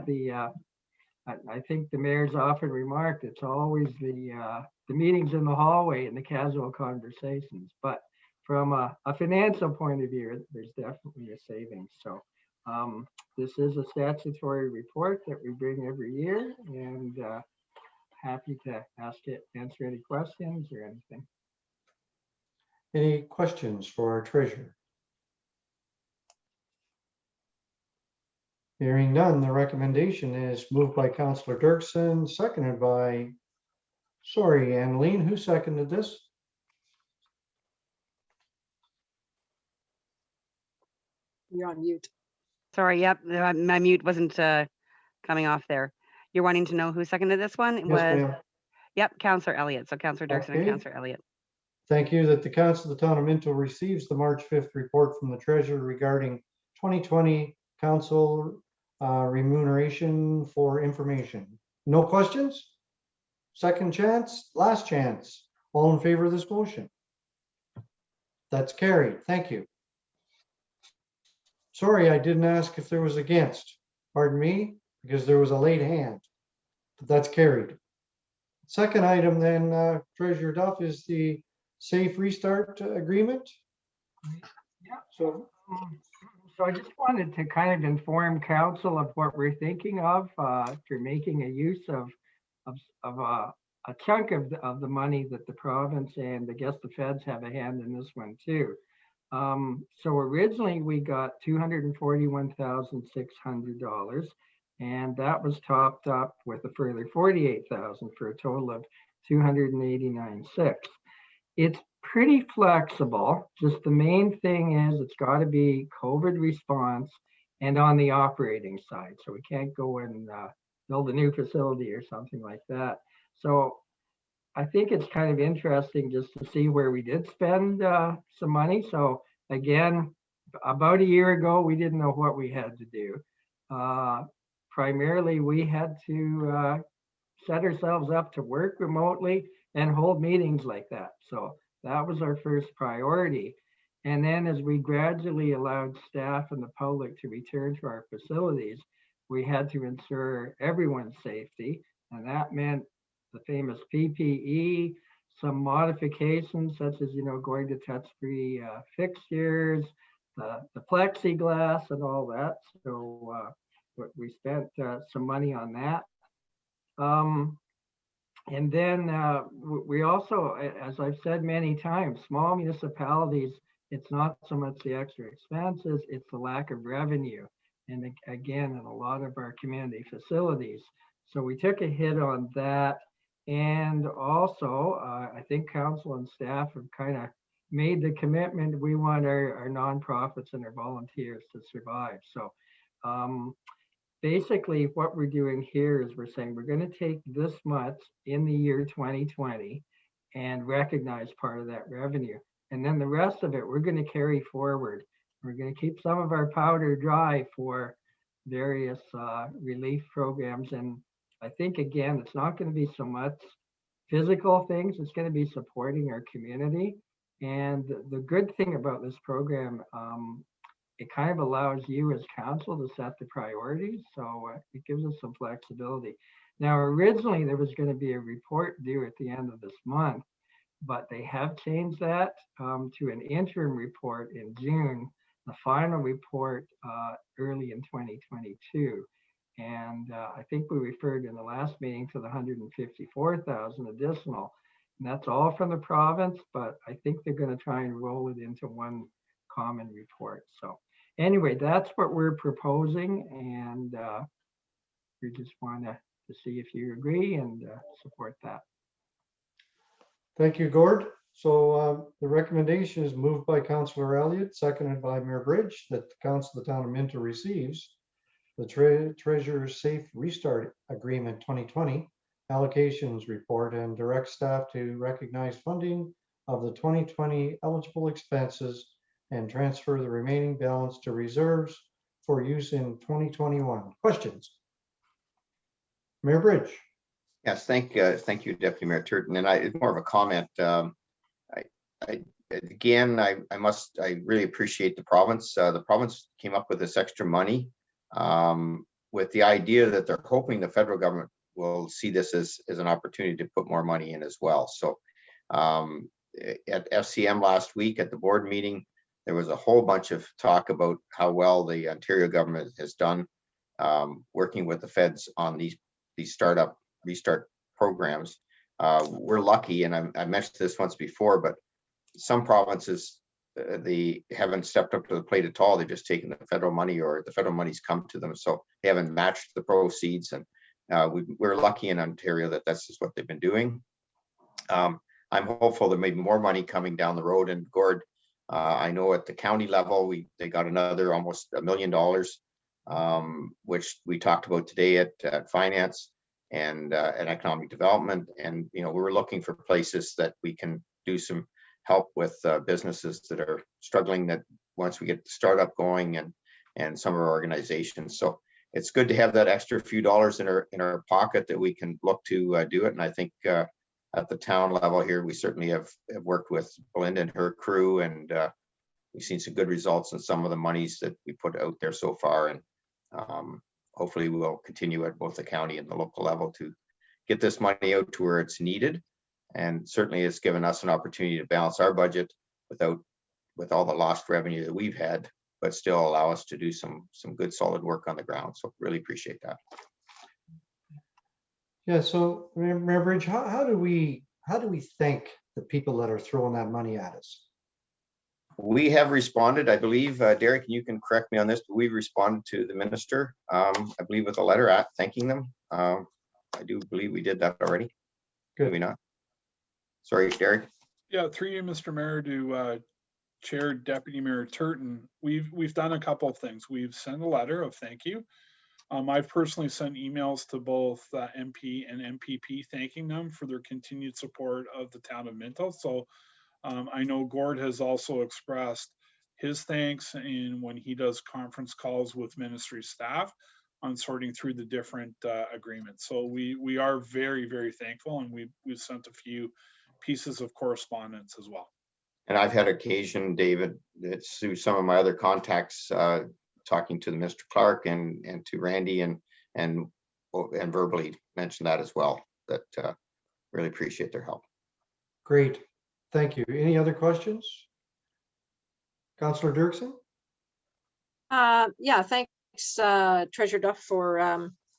I think the mayor's often remarked, it's always the meetings in the hallway and the casual conversations. But from a financial point of view, there's definitely a savings. So this is a statutory report that we bring every year, and happy to answer any questions or anything. Any questions for our treasurer? Hearing none, the recommendation is moved by Councillor Dirksen, seconded by, sorry, Annaleen, who seconded this? You're on mute. Sorry, yep, my mute wasn't coming off there. You're wanting to know who seconded this one? It Yes, was, ma'am. yep, Councillor Elliott. So Councillor Dirksen and Okay. Councillor Elliott. Thank you that the Council of the Town of Minto receives the March 5th report from the Treasurer regarding 2020 Council remuneration for information. No questions? Second chance, last chance. All in favor of this motion? That's carried. Thank you. Sorry, I didn't ask if there was against. Pardon me, because there was a late hand. But that's carried. Second item then, Treasurer Duff, is the Safe Restart Agreement. Yeah, so I just wanted to kind of inform council of what we're thinking of for making a use of a chunk of the money that the province and I guess the feds have a hand in this one too. So originally we got $241,600, and that was topped up with a further $48,000 for a total of $289,600. It's pretty flexible. Just the main thing is it's got to be COVID response and on the operating side. So we can't go and build a new facility or something like that. So I think it's kind of interesting just to see where we did spend some money. So again, about a year ago, we didn't know what we had to do. Primarily, we had to set ourselves up to work remotely and hold meetings like that. So that was our first priority. And then as we gradually allowed staff and the public to return to our facilities, we had to ensure everyone's safety. And that meant the famous PPE, some modifications such as, going to touch-free fixtures, the plexiglass and all that. So we spent some money on that. And then we also, as I've said many times, small municipalities, it's not so much the extra expenses, it's the lack of revenue. And again, in a lot of our community facilities. So we took a hit on that. And also, I think council and staff have kind of made the commitment. We want our nonprofits and our volunteers to survive. So basically what we're doing here is we're saying we're going to take this much in the year 2020 and recognize part of that revenue. And then the rest of it, we're going to carry forward. We're going to keep some of our powder dry for various relief programs. And I think, again, it's not going to be so much physical things. It's going to be supporting our community. And the good thing about this program, it kind of allows you as council to set the priorities. So it gives us some flexibility. Now, originally there was going to be a report due at the end of this month, but they have changed that to an interim report in June, the final report early in 2022. And I think we referred in the last meeting to the 154,000 additional. And that's all from the province, but I think they're going to try and roll it into one common report. So anyway, that's what we're proposing, and we just want to see if you agree and support that. Thank you, Gord. So the recommendation is moved by Councillor Elliott, seconded by Mayor Bridge, that the Council of the Town of Minto receives the Treasurer's Safe Restart Agreement 2020 allocations report and direct staff to recognize funding of the 2020 eligible expenses and transfer the remaining balance to reserves for use in 2021. Questions? Mayor Bridge. Yes, thank you, Deputy Mayor Turton. And it's more of a comment. I really appreciate the province. The province came up with this extra money with the idea that they're hoping the federal government will see this as an opportunity to put more money in as well. So at FCM last week at the board meeting, there was a whole bunch of talk about how well the Ontario government has done working with the feds on these restart programs. We're lucky, and I mentioned this once before, but some provinces they haven't stepped up to the plate at all. They've just taken the federal money, or the federal money's come to them, so they haven't matched the proceeds. And we're lucky in Ontario that that's just what they've been doing. I'm hopeful there may be more money coming down the road. And Gord, I know at the county level, they got another almost $1 million, which we talked about today at finance and at economic development. And we were looking for places that we can do some help with businesses that are struggling, that once we get the startup going, and some of our organizations. So it's good to have that extra few dollars in our pocket that we can look to do it. And I think at the town level here, we certainly have worked with Belinda and her crew, and we've seen some good results in some of the monies that we put out there so far. And hopefully we'll continue at both the county and the local level to get this money out to where it's needed. And certainly it's given us an opportunity to balance our budget with all the lost revenue that we've had, but still allow us to do some good solid work on the ground. So really appreciate that. Yeah, so Mayor Bridge, how do we thank the people that are throwing that money at us? We have responded, I believe, Derek, you can correct me on this, but we've responded to the minister, I believe, with a letter thanking them. I do believe we did that already. Good. Maybe not. Sorry, Derek. Yeah, through you, Mr. Mayor, to Chair Deputy Mayor Turton, we've done a couple of things. We've sent a letter of thank you. I've personally sent emails to both MP and MPP thanking them for their continued support of the town of Minto. So I know Gord has also expressed his thanks in when he does conference calls with ministry staff on sorting through the different agreements. So we are very, very thankful, and we've sent a few pieces of correspondence as well. And I've had occasion, David, it's through some of my other contacts, talking to Mr. Clark and to Randy and verbally mention that as well, that really appreciate their help. Great, thank you. Any other questions? Councillor Dirksen? Yeah, thanks, Treasurer Duff, for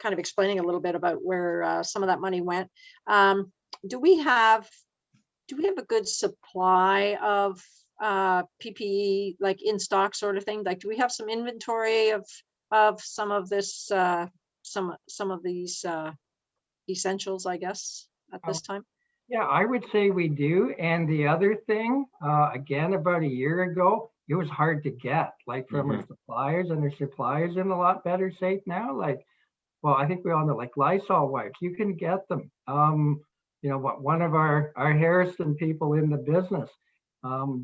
kind of explaining a little bit about where some of that money went. Do we have a good supply of PPE, like in stock sort of thing? Like, do we have some inventory of some of this, some of these essentials, I guess, at this time? Yeah, I would say we do. And the other thing, again, about a year ago, it was hard to get, like from our suppliers, and their suppliers in a lot better shape now. Like, well, I think we all know, like Lysol wipes, you can get them. One of our Harrison people in the business,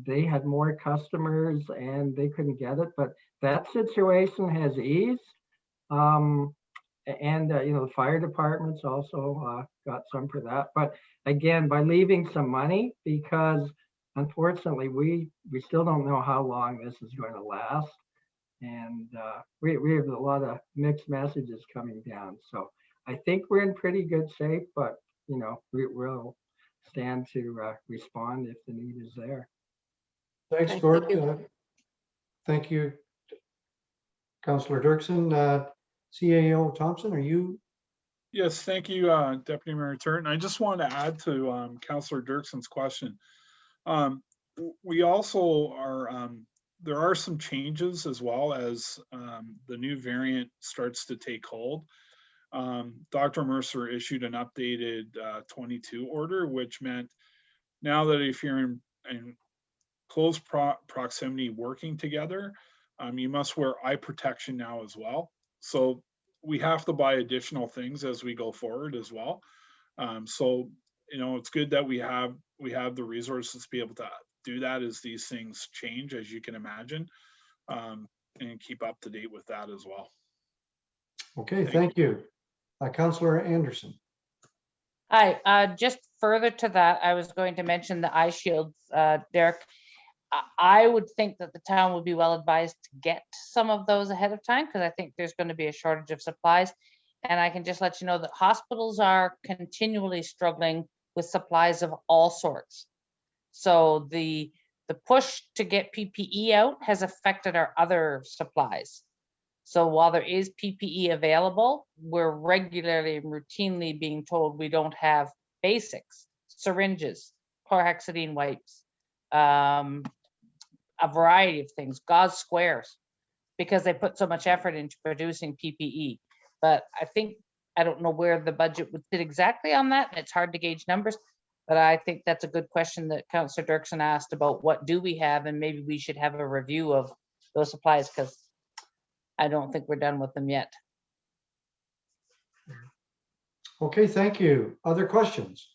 they had more customers and they couldn't get it, but that situation has eased. The fire departments also got some for that. But again, by leaving some money, because unfortunately we still don't know how long this is going to last. And we have a lot of mixed messages coming down. So I think we're in pretty good shape, but we'll stand to respond if the need is there. Thanks, Gord. Thank you, Councillor Dirksen. CAO Thompson, are you? Yes, thank you, Deputy Mayor Turton. I just want to add to Councillor Dirkson's question. We also are, there are some changes as well as the new variant starts to take hold. Dr. Mercer issued an updated 22 order, which meant now that if you're in close proximity working together, you must wear eye protection now as well. So we have to buy additional things as we go forward as well. So, you know, it's good that we have the resources to be able to do that as these things change, as you can imagine, and keep up to date with that as well. Okay, thank you. Councillor Anderson. Hi, just further to that, I was going to mention the eye shields, Derek. I would think that the town would be well advised to get some of those ahead of time, because I think there's going to be a shortage of supplies. And I can just let you know that hospitals are continually struggling with supplies of all sorts. So the push to get PPE out has affected our other supplies. So while there is PPE available, we're regularly and routinely being told we don't have basics, syringes, chlorhexidine wipes, a variety of things, gauze squares, because they put so much effort into producing PPE. But I don't know where the budget would sit exactly on that, and it's hard to gauge numbers, but I think that's a good question that Councillor Dirksen asked about what do we have, and maybe we should have a review of those supplies, because I don't think we're done with them yet. Okay, thank you. Other questions?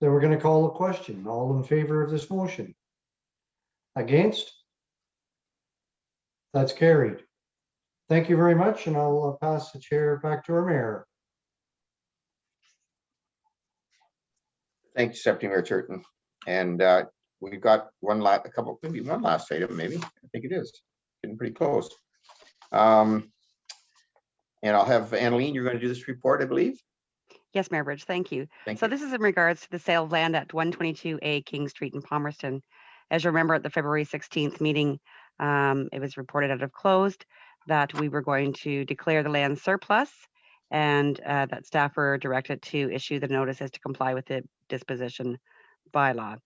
Then we're going to call a question. All in favor of this motion? Against? That's carried. Thank you very much, and I'll pass the chair back to our mayor. Thanks, Deputy Mayor Turton. And we've got maybe one last item, maybe. I think it is. Getting pretty close. And I'll have Annalene, you're going to do this report, I believe. Yes, Mayor Bridge, thank you. Thank So you. this is in regards to the sale of land at 122A King Street in Palmerston. As you remember, at the February 16th meeting, it was reported out of closed that we were going to declare the land surplus, and that staff were directed to issue the notices to comply with the disposition bylaw.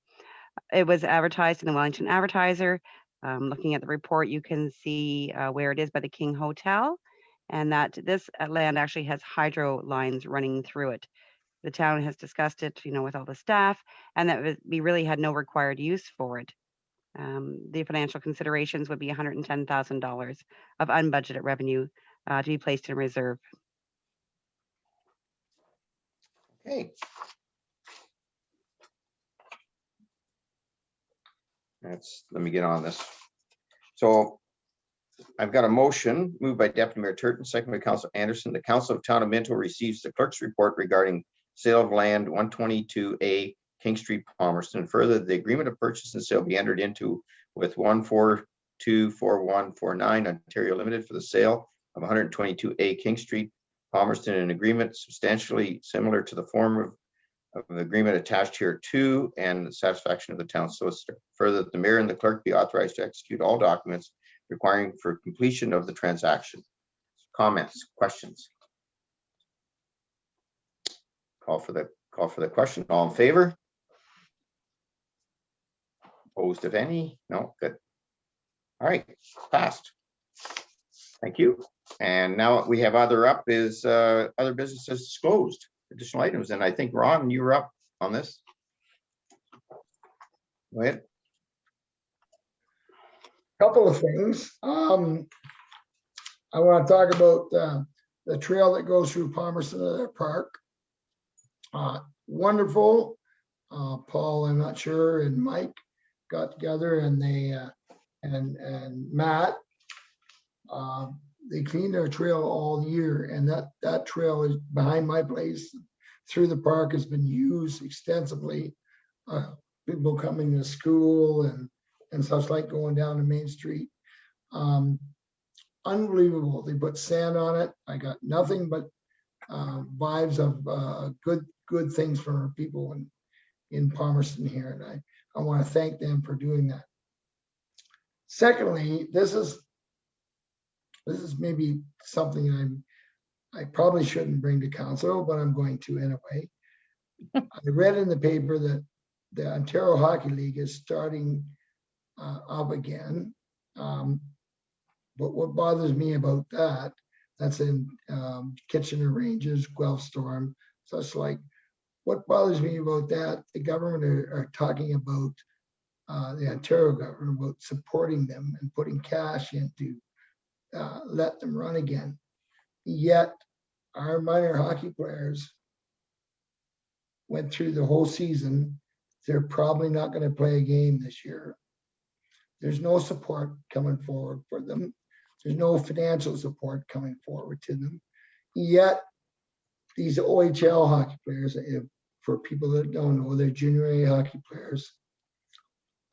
It was advertised in the Wellington Advertiser. Looking at the report, you can see where it is by the King Hotel, and that this land actually has hydro lines running through it. The town has discussed it, with all the staff, and that we really had no required use for it. The financial considerations would be $110,000 of unbudgeted revenue to be placed in reserve. Okay. Let me get on this. So I've got a motion moved by Deputy Mayor Turton, second by Councillor Anderson. The Council of Town of Minto receives the clerk's report regarding sale of land 122A King Street, Palmerston. Further, the agreement of purchase and sale be entered into with 1424149 Ontario Limited for the sale of 122A King Street, Palmerston, an agreement substantially similar to the form of an agreement attached here to and the satisfaction of the town solicitor. Further, that the mayor and the clerk be authorized to execute all documents requiring for completion of the transaction. Comments, questions? Call for the question. All in favor? Opposed, if any? No, good. All right, passed. Thank you. And now we have other up is other businesses disclosed, additional items. And I think Ron, you were up on this. Go ahead. Couple of things. I want to talk about the trail that goes through Palmerston Park. Wonderful. Paul, I'm not sure, and Mike got together and they and Matt, they cleaned our trail all year, and that trail is behind my place through the park, has been used extensively. People coming to school and such, like going down to Main Street. Unbelievable. They put sand on it. I got nothing but vibes of good things from our people in Palmerston here, and I want to thank them for doing that. Secondly, this is maybe something I probably shouldn't bring to council, but I'm going to anyway. I read in the paper that the Ontario Hockey League is starting up again. But what bothers me about that, that's in Kitchener Rangers, Guelph Storm, such like, what bothers me about that, the government are talking about, the Ontario government, about supporting them and putting cash in to let them run again. Yet our minor hockey players went through the whole season. They're probably not going to play a game this year. There's no support coming forward for them. There's no financial support coming forward to them. Yet these OHL hockey players, for people that don't know, they're junior A hockey players,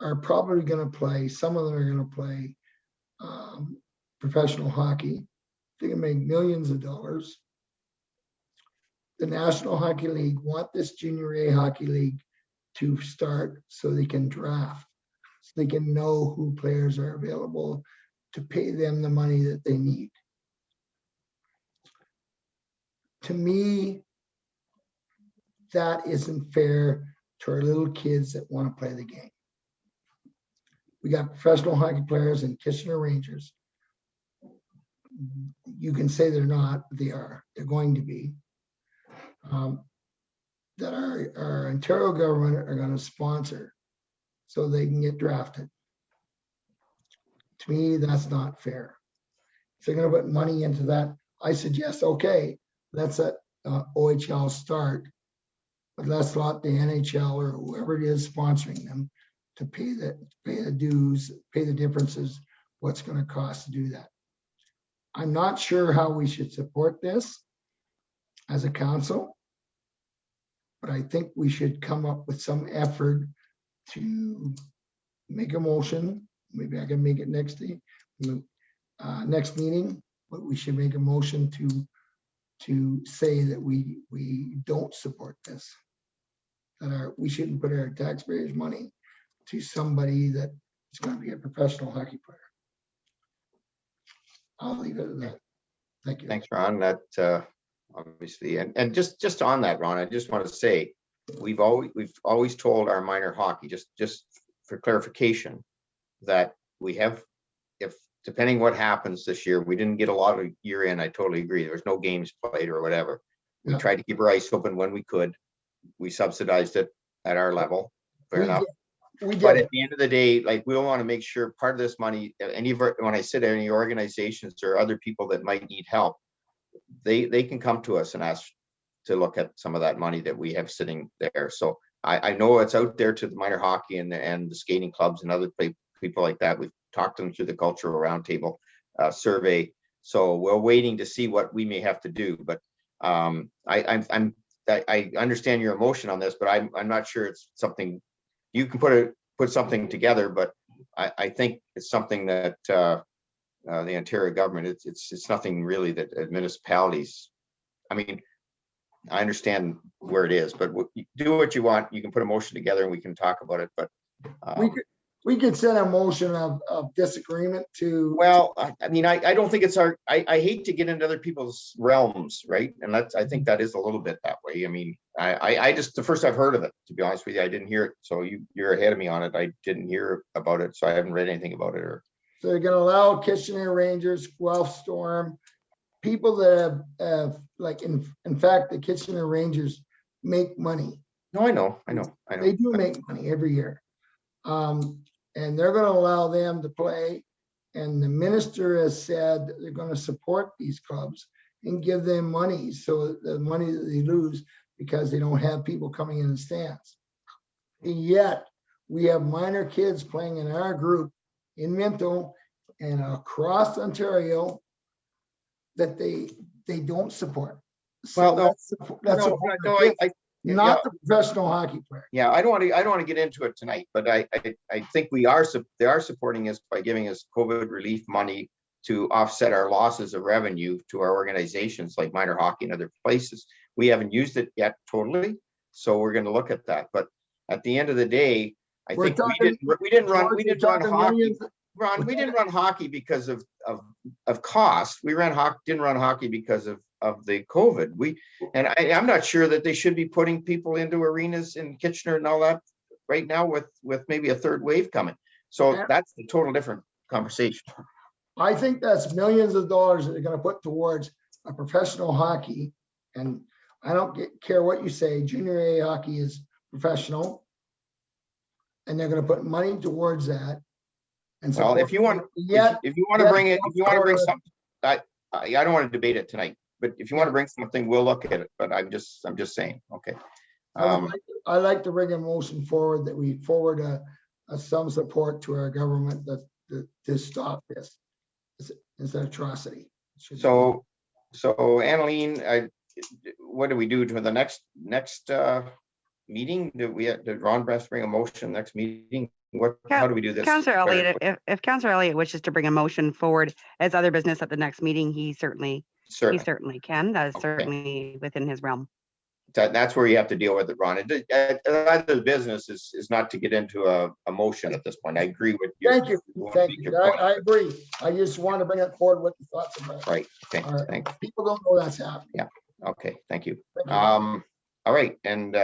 are probably going to play. Some of them are going to play professional hockey. They can make millions of dollars. The National Hockey League want this junior A hockey league to start so they can draft, so they can know who players are available to pay them the money that they need. To me, that isn't fair to our little kids that want to play the game. We got professional hockey players in Kitchener Rangers. You can say they're not, but they are. They're going to be. That our Ontario government are going to sponsor so they can get drafted. To me, that's not fair. If they're going to put money into that, I suggest, okay, let's let OHL start, but let's let the NHL or whoever it is sponsoring them to pay the dues, pay the differences, what's going to cost to do that. I'm not sure how we should support this as a council, but I think we should come up with some effort to make a motion. Maybe I can make it next meeting, but we should make a motion to say that we don't support this. That we shouldn't put our taxpayers' money to somebody that is going to be a professional hockey player. I'll leave it at that. Thank you. Thanks, Ron. That obviously, and just on that, Ron, I just want to say we've always told our minor hockey, just for clarification, that we have, if depending what happens this year, we didn't get a lot of year in. I totally agree. There was no games played or whatever. We tried to keep our ice open when we could. We subsidized it at our level. Fair enough. But at the end of the day, like, we want to make sure part of this money, when I said any organizations or other people that might need help, they can come to us and ask to look at some of that money that we have sitting there. So I know it's out there to the minor hockey and the skating clubs and other people like that. We've talked to them through the cultural roundtable survey. So we're waiting to see what we may have to do. But I understand your emotion on this, but I'm not sure it's something you can put something together. But I think it's something that the Ontario government, it's nothing really that municipalities. I mean, I understand where it is, but do what you want. You can put a motion together and we can talk about it. But we could send a motion of disagreement to. Well, I mean, I don't think it's I hate to get into other people's realms, right? And I think that is a little bit that way. I mean, I just, the first I've heard of it, to be honest with you, I didn't hear it. So you're ahead of me on it. I didn't hear about it, so I haven't read anything about it. So they're going to allow Kitchener Rangers, Guelph Storm, people that have like, in fact, the Kitchener Rangers make money. No, I know. They do make money every year. And they're going to allow them to play. And the minister has said they're going to support these clubs and give them money. So the money that they lose because they don't have people coming in the stands. And yet we have minor kids playing in our group in Minto and across Ontario that they don't support. So well, that's not the professional hockey player. Yeah, I don't want to get into it tonight, but I think they are supporting us by giving us COVID relief money to offset our losses of revenue to our organizations like minor hockey and other places. We haven't used it yet totally, so we're going to look at that. But at the end of the day, I think we didn't run hockey. Ron, we didn't run hockey because of cost. We didn't run hockey because of the COVID. I'm not sure that they should be putting people into arenas in Kitchener and all that right now with maybe a third wave coming. So Yeah. that's a total different conversation. I think that's millions of dollars that they're gonna put towards a professional hockey. And I don't care what you say, junior A hockey is professional. And they're gonna put money towards that. And Well, if you want, if you want to bring it, if you want to bring something, I don't want to debate it tonight, but if you want to bring something, we'll look at it. But I'm just saying, okay. I'd like to bring a motion forward that we forward some support to our government to stop this. It's an atrocity. So Annalene, what do we do to the next meeting? Did Ron Best bring a motion next meeting? How do we do this? Councillor Elliott, if Councillor Elliott wishes to bring a motion forward as other business at the next meeting, he certainly can. That is certainly within his realm. That's where you have to deal with it, Ron. The business is not to get into a motion at this point. I agree with you. Thank you. I agree. I just want to bring it forward with the thoughts about. Right. Okay. Thanks. People don't know that's happening. Yeah. Okay. Thank you. Thank you. All right. And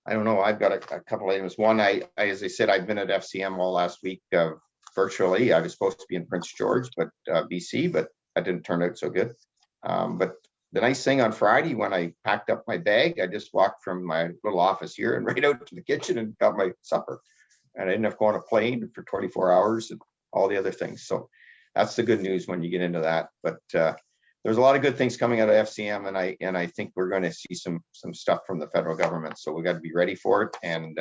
I don't know. I've got a couple items. One, as I said, I've been at FCM all last week virtually. I was supposed to be in Prince George, but BC, but that didn't turn out so good. But the nice thing on Friday, when I packed up my bag, I just walked from my little office here and right out to the kitchen and got my supper. And I didn't have to go on a plane for 24 hours and all the other things. So that's the good news when you get into that. But there's a lot of good things coming out of FCM, and I think we're going to see some stuff from the federal government. So we got to be ready for it and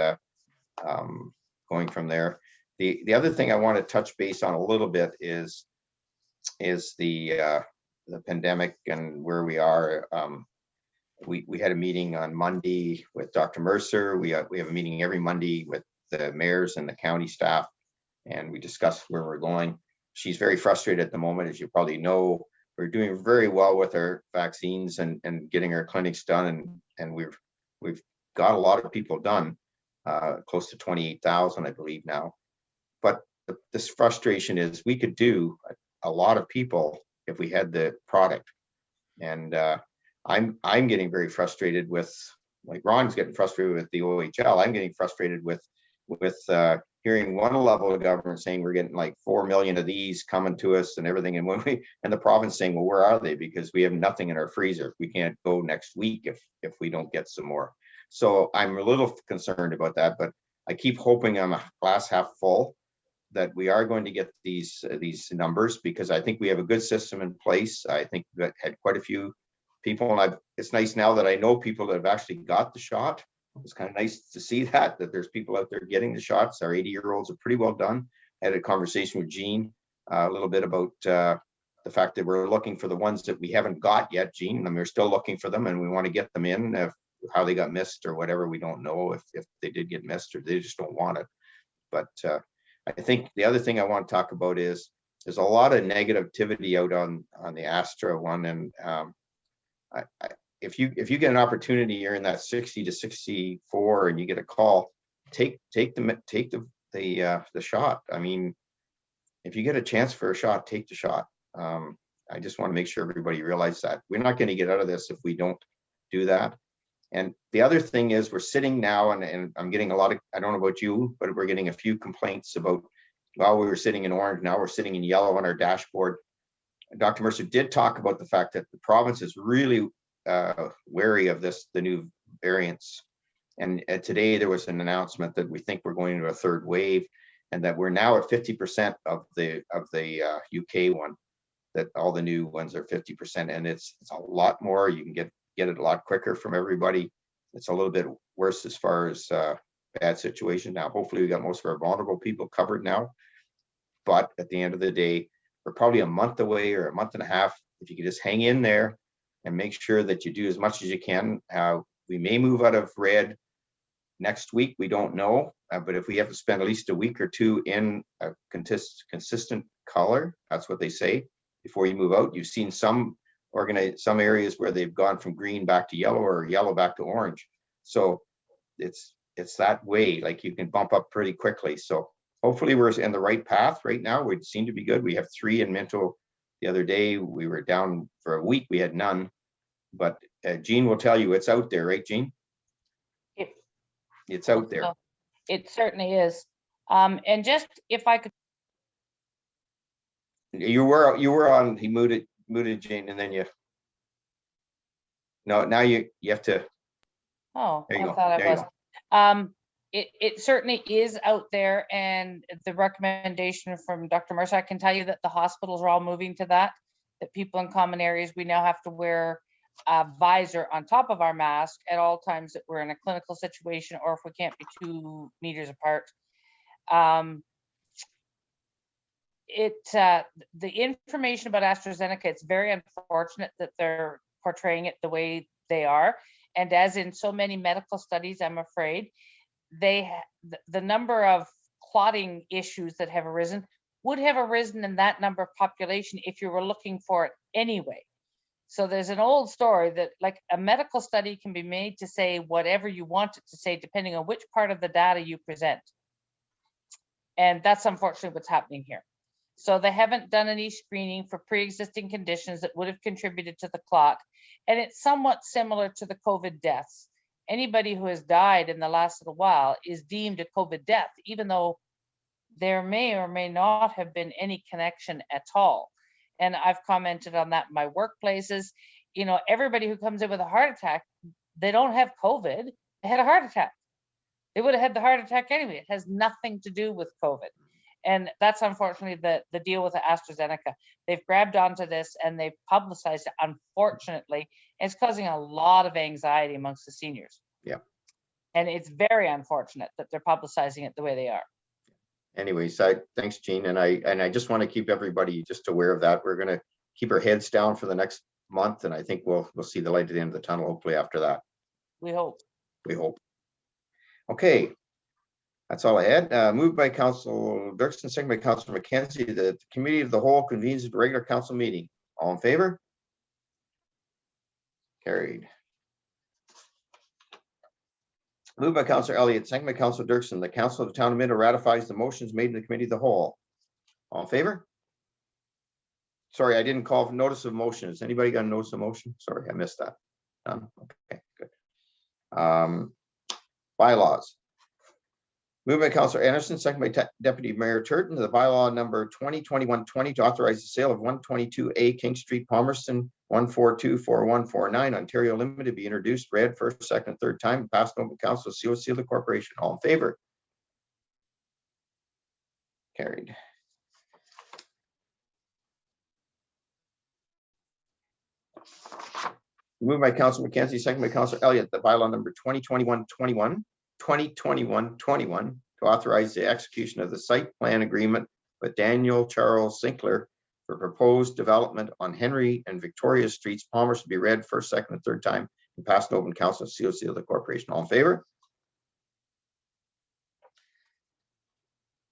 going from there. The other thing I want to touch base on a little bit is the pandemic and where we are. We had a meeting on Monday with Dr. Mercer. We have a meeting every Monday with the mayors and the county staff, and we discuss where we're going. She's very frustrated at the moment, as you probably know. We're doing very well with our vaccines and getting our clinics done, and we've got a lot of people done, close to 28,000, I believe now. But this frustration is we could do a lot of people if we had the product. And I'm getting very frustrated with, like Ron's getting frustrated with the OHL. I'm getting frustrated with hearing one level of government saying we're getting like 4 million of these coming to us and everything, and and the province saying, well, where are they? Because we have nothing in our freezer. We can't go next week if we don't get some more. So I'm a little concerned about that, but I keep hoping I'm a glass half full that we are going to get these numbers, because I think we have a good system in place. I think we've had quite a few people, and it's nice now that I know people that have actually got the shot. It's kind of nice to see that there's people out there getting the shots. Our 80-year-olds are pretty well done. I had a conversation with Jean a little bit about the fact that we're looking for the ones that we haven't got yet, Jean, and we're still looking for them, and we want to get them in. How they got missed or whatever, we don't know if they did get missed or they just don't want it. But I think the other thing I want to talk about is there's a lot of negativity out on the Astra one, and if you get an opportunity, you're in that 60 to 64 and you get a call, take the shot. I mean, if you get a chance for a shot, take the shot. I just want to make sure everybody realizes that we're not going to get out of this if we don't do that. And the other thing is we're sitting now, and I'm getting a lot of, I don't know about you, but we're getting a few complaints about, well, we were sitting in orange, now we're sitting in yellow on our dashboard. Dr. Mercer did talk about the fact that the province is really wary of the new variants. And today there was an announcement that we think we're going into a third wave, and that we're now at 50% of the UK one, that all the new ones are 50%, and it's a lot more. You can get it a lot quicker from everybody. It's a little bit worse as far as bad situation now. Hopefully we got most of our vulnerable people covered now, but at the end of the day, we're probably a month away or a month and a half. If you could just hang in there and make sure that you do as much as you can. We may move out of red next week, we don't know, but if we have to spend at least a week or two in a consistent color, that's what they say, before you move out. You've seen some areas where they've gone from green back to yellow or yellow back to orange. So it's that way, like you can bump up pretty quickly. So hopefully we're in the right path right now. We seem to be good. We have 3 in Minto The other day, we were down for a week, we had none. But Jean will tell you it's out there, right, Jean? It- It's out there. It certainly is. And just if I could, You were on, he muted Jean, and then you. No, now you have to. oh, There you I go. thought I There you was. It certainly is out there, and the recommendation from Dr. Mercer, I can tell you that the hospitals are all moving to that people in common areas, we now have to wear a visor on top of our mask at all times that we're in a clinical situation, or if we can't be 2 meters apart. The information about AstraZeneca, it's very unfortunate that they're portraying it the way they are. And as in so many medical studies, I'm afraid, the number of clotting issues that have arisen would have arisen in that number of population if you were looking for it anyway. So there's an old story that like a medical study can be made to say whatever you want it to say, depending on which part of the data you present. And that's unfortunately what's happening here. So they haven't done any screening for pre-existing conditions that would have contributed to the clot. And it's somewhat similar to the COVID deaths. Anybody who has died in the last little while is deemed a COVID death, even though there may or may not have been any connection at all. And I've commented on that in my workplaces. You know, everybody who comes in with a heart attack, they don't have COVID, they had a heart attack. They would have had the heart attack anyway. It has nothing to do with COVID. And that's unfortunately the deal with the AstraZeneca. They've grabbed onto this and they've publicized it, unfortunately. It's causing a lot of anxiety amongst the seniors. Yeah. And it's very unfortunate that they're publicizing it the way they are. Anyways, thanks, Jean. And I just want to keep everybody just aware of that. We're going to keep our heads down for the next month. And I think we'll see the light at the end of the tunnel, hopefully after that. We hope. We hope. Okay. That's all I had. Moved by Council Dirksen, second by Council McKenzie, that the Committee of the Whole convenes a regular council meeting. All in favor? Carried. Moved by Councilor Elliott, second by Councilor Dirksen, the Council of the Town of Minto ratifies the motions made in the Committee of the Whole. All in favor? Sorry, I didn't call for notice of motion. Has anybody got a notice of motion? Sorry, I missed that. None? Okay, good. Bylaws. Moved by Councilor Anderson, second by Deputy Mayor Turton, the bylaw number 2021-20 to authorize the sale of 122A King Street, Palmerston, 1424149, Ontario Limited, be introduced, read first, second, and third time, passed over to Council seal the corporation. All in favor? Carried. Moved by Councilor McKenzie, second by Councilor Elliott, the bylaw number 2021-21 to authorize the execution of the site plan agreement with Daniel Charles Sinclair for proposed development on Henry and Victoria Streets, Palmerston, to be read first, second, and third time and passed over to Council seal the corporation. All in favor?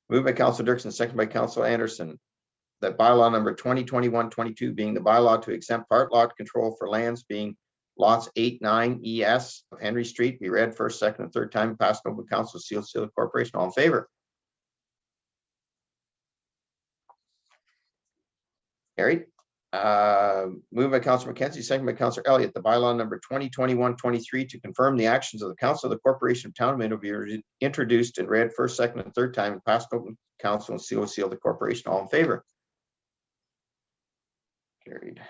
Moved by Councilor Dirksen, second by Councilor Anderson, that bylaw number 2021-22 being the bylaw to exempt part lot control for lands being lots 8, 9 ES of Henry Street be read first, second, and third time, passed over to Council seal the corporation. All in favor? Carried. Moved by Councilor McKenzie, second by Councilor Elliott, the bylaw number 2021-23 to confirm the actions of the Council of the Corporation of Town of Minto be introduced and read first, second, and third time and passed over to Council and seal the corporation. All in favor? Carried.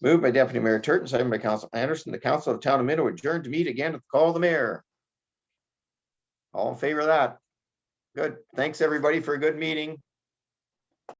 Moved by Deputy Mayor Turton, second by Councilor Anderson, the Council of the Town of Minto adjourned to meet again at the call of the mayor. All in favor of that? Good. Thanks, everybody, for a good meeting.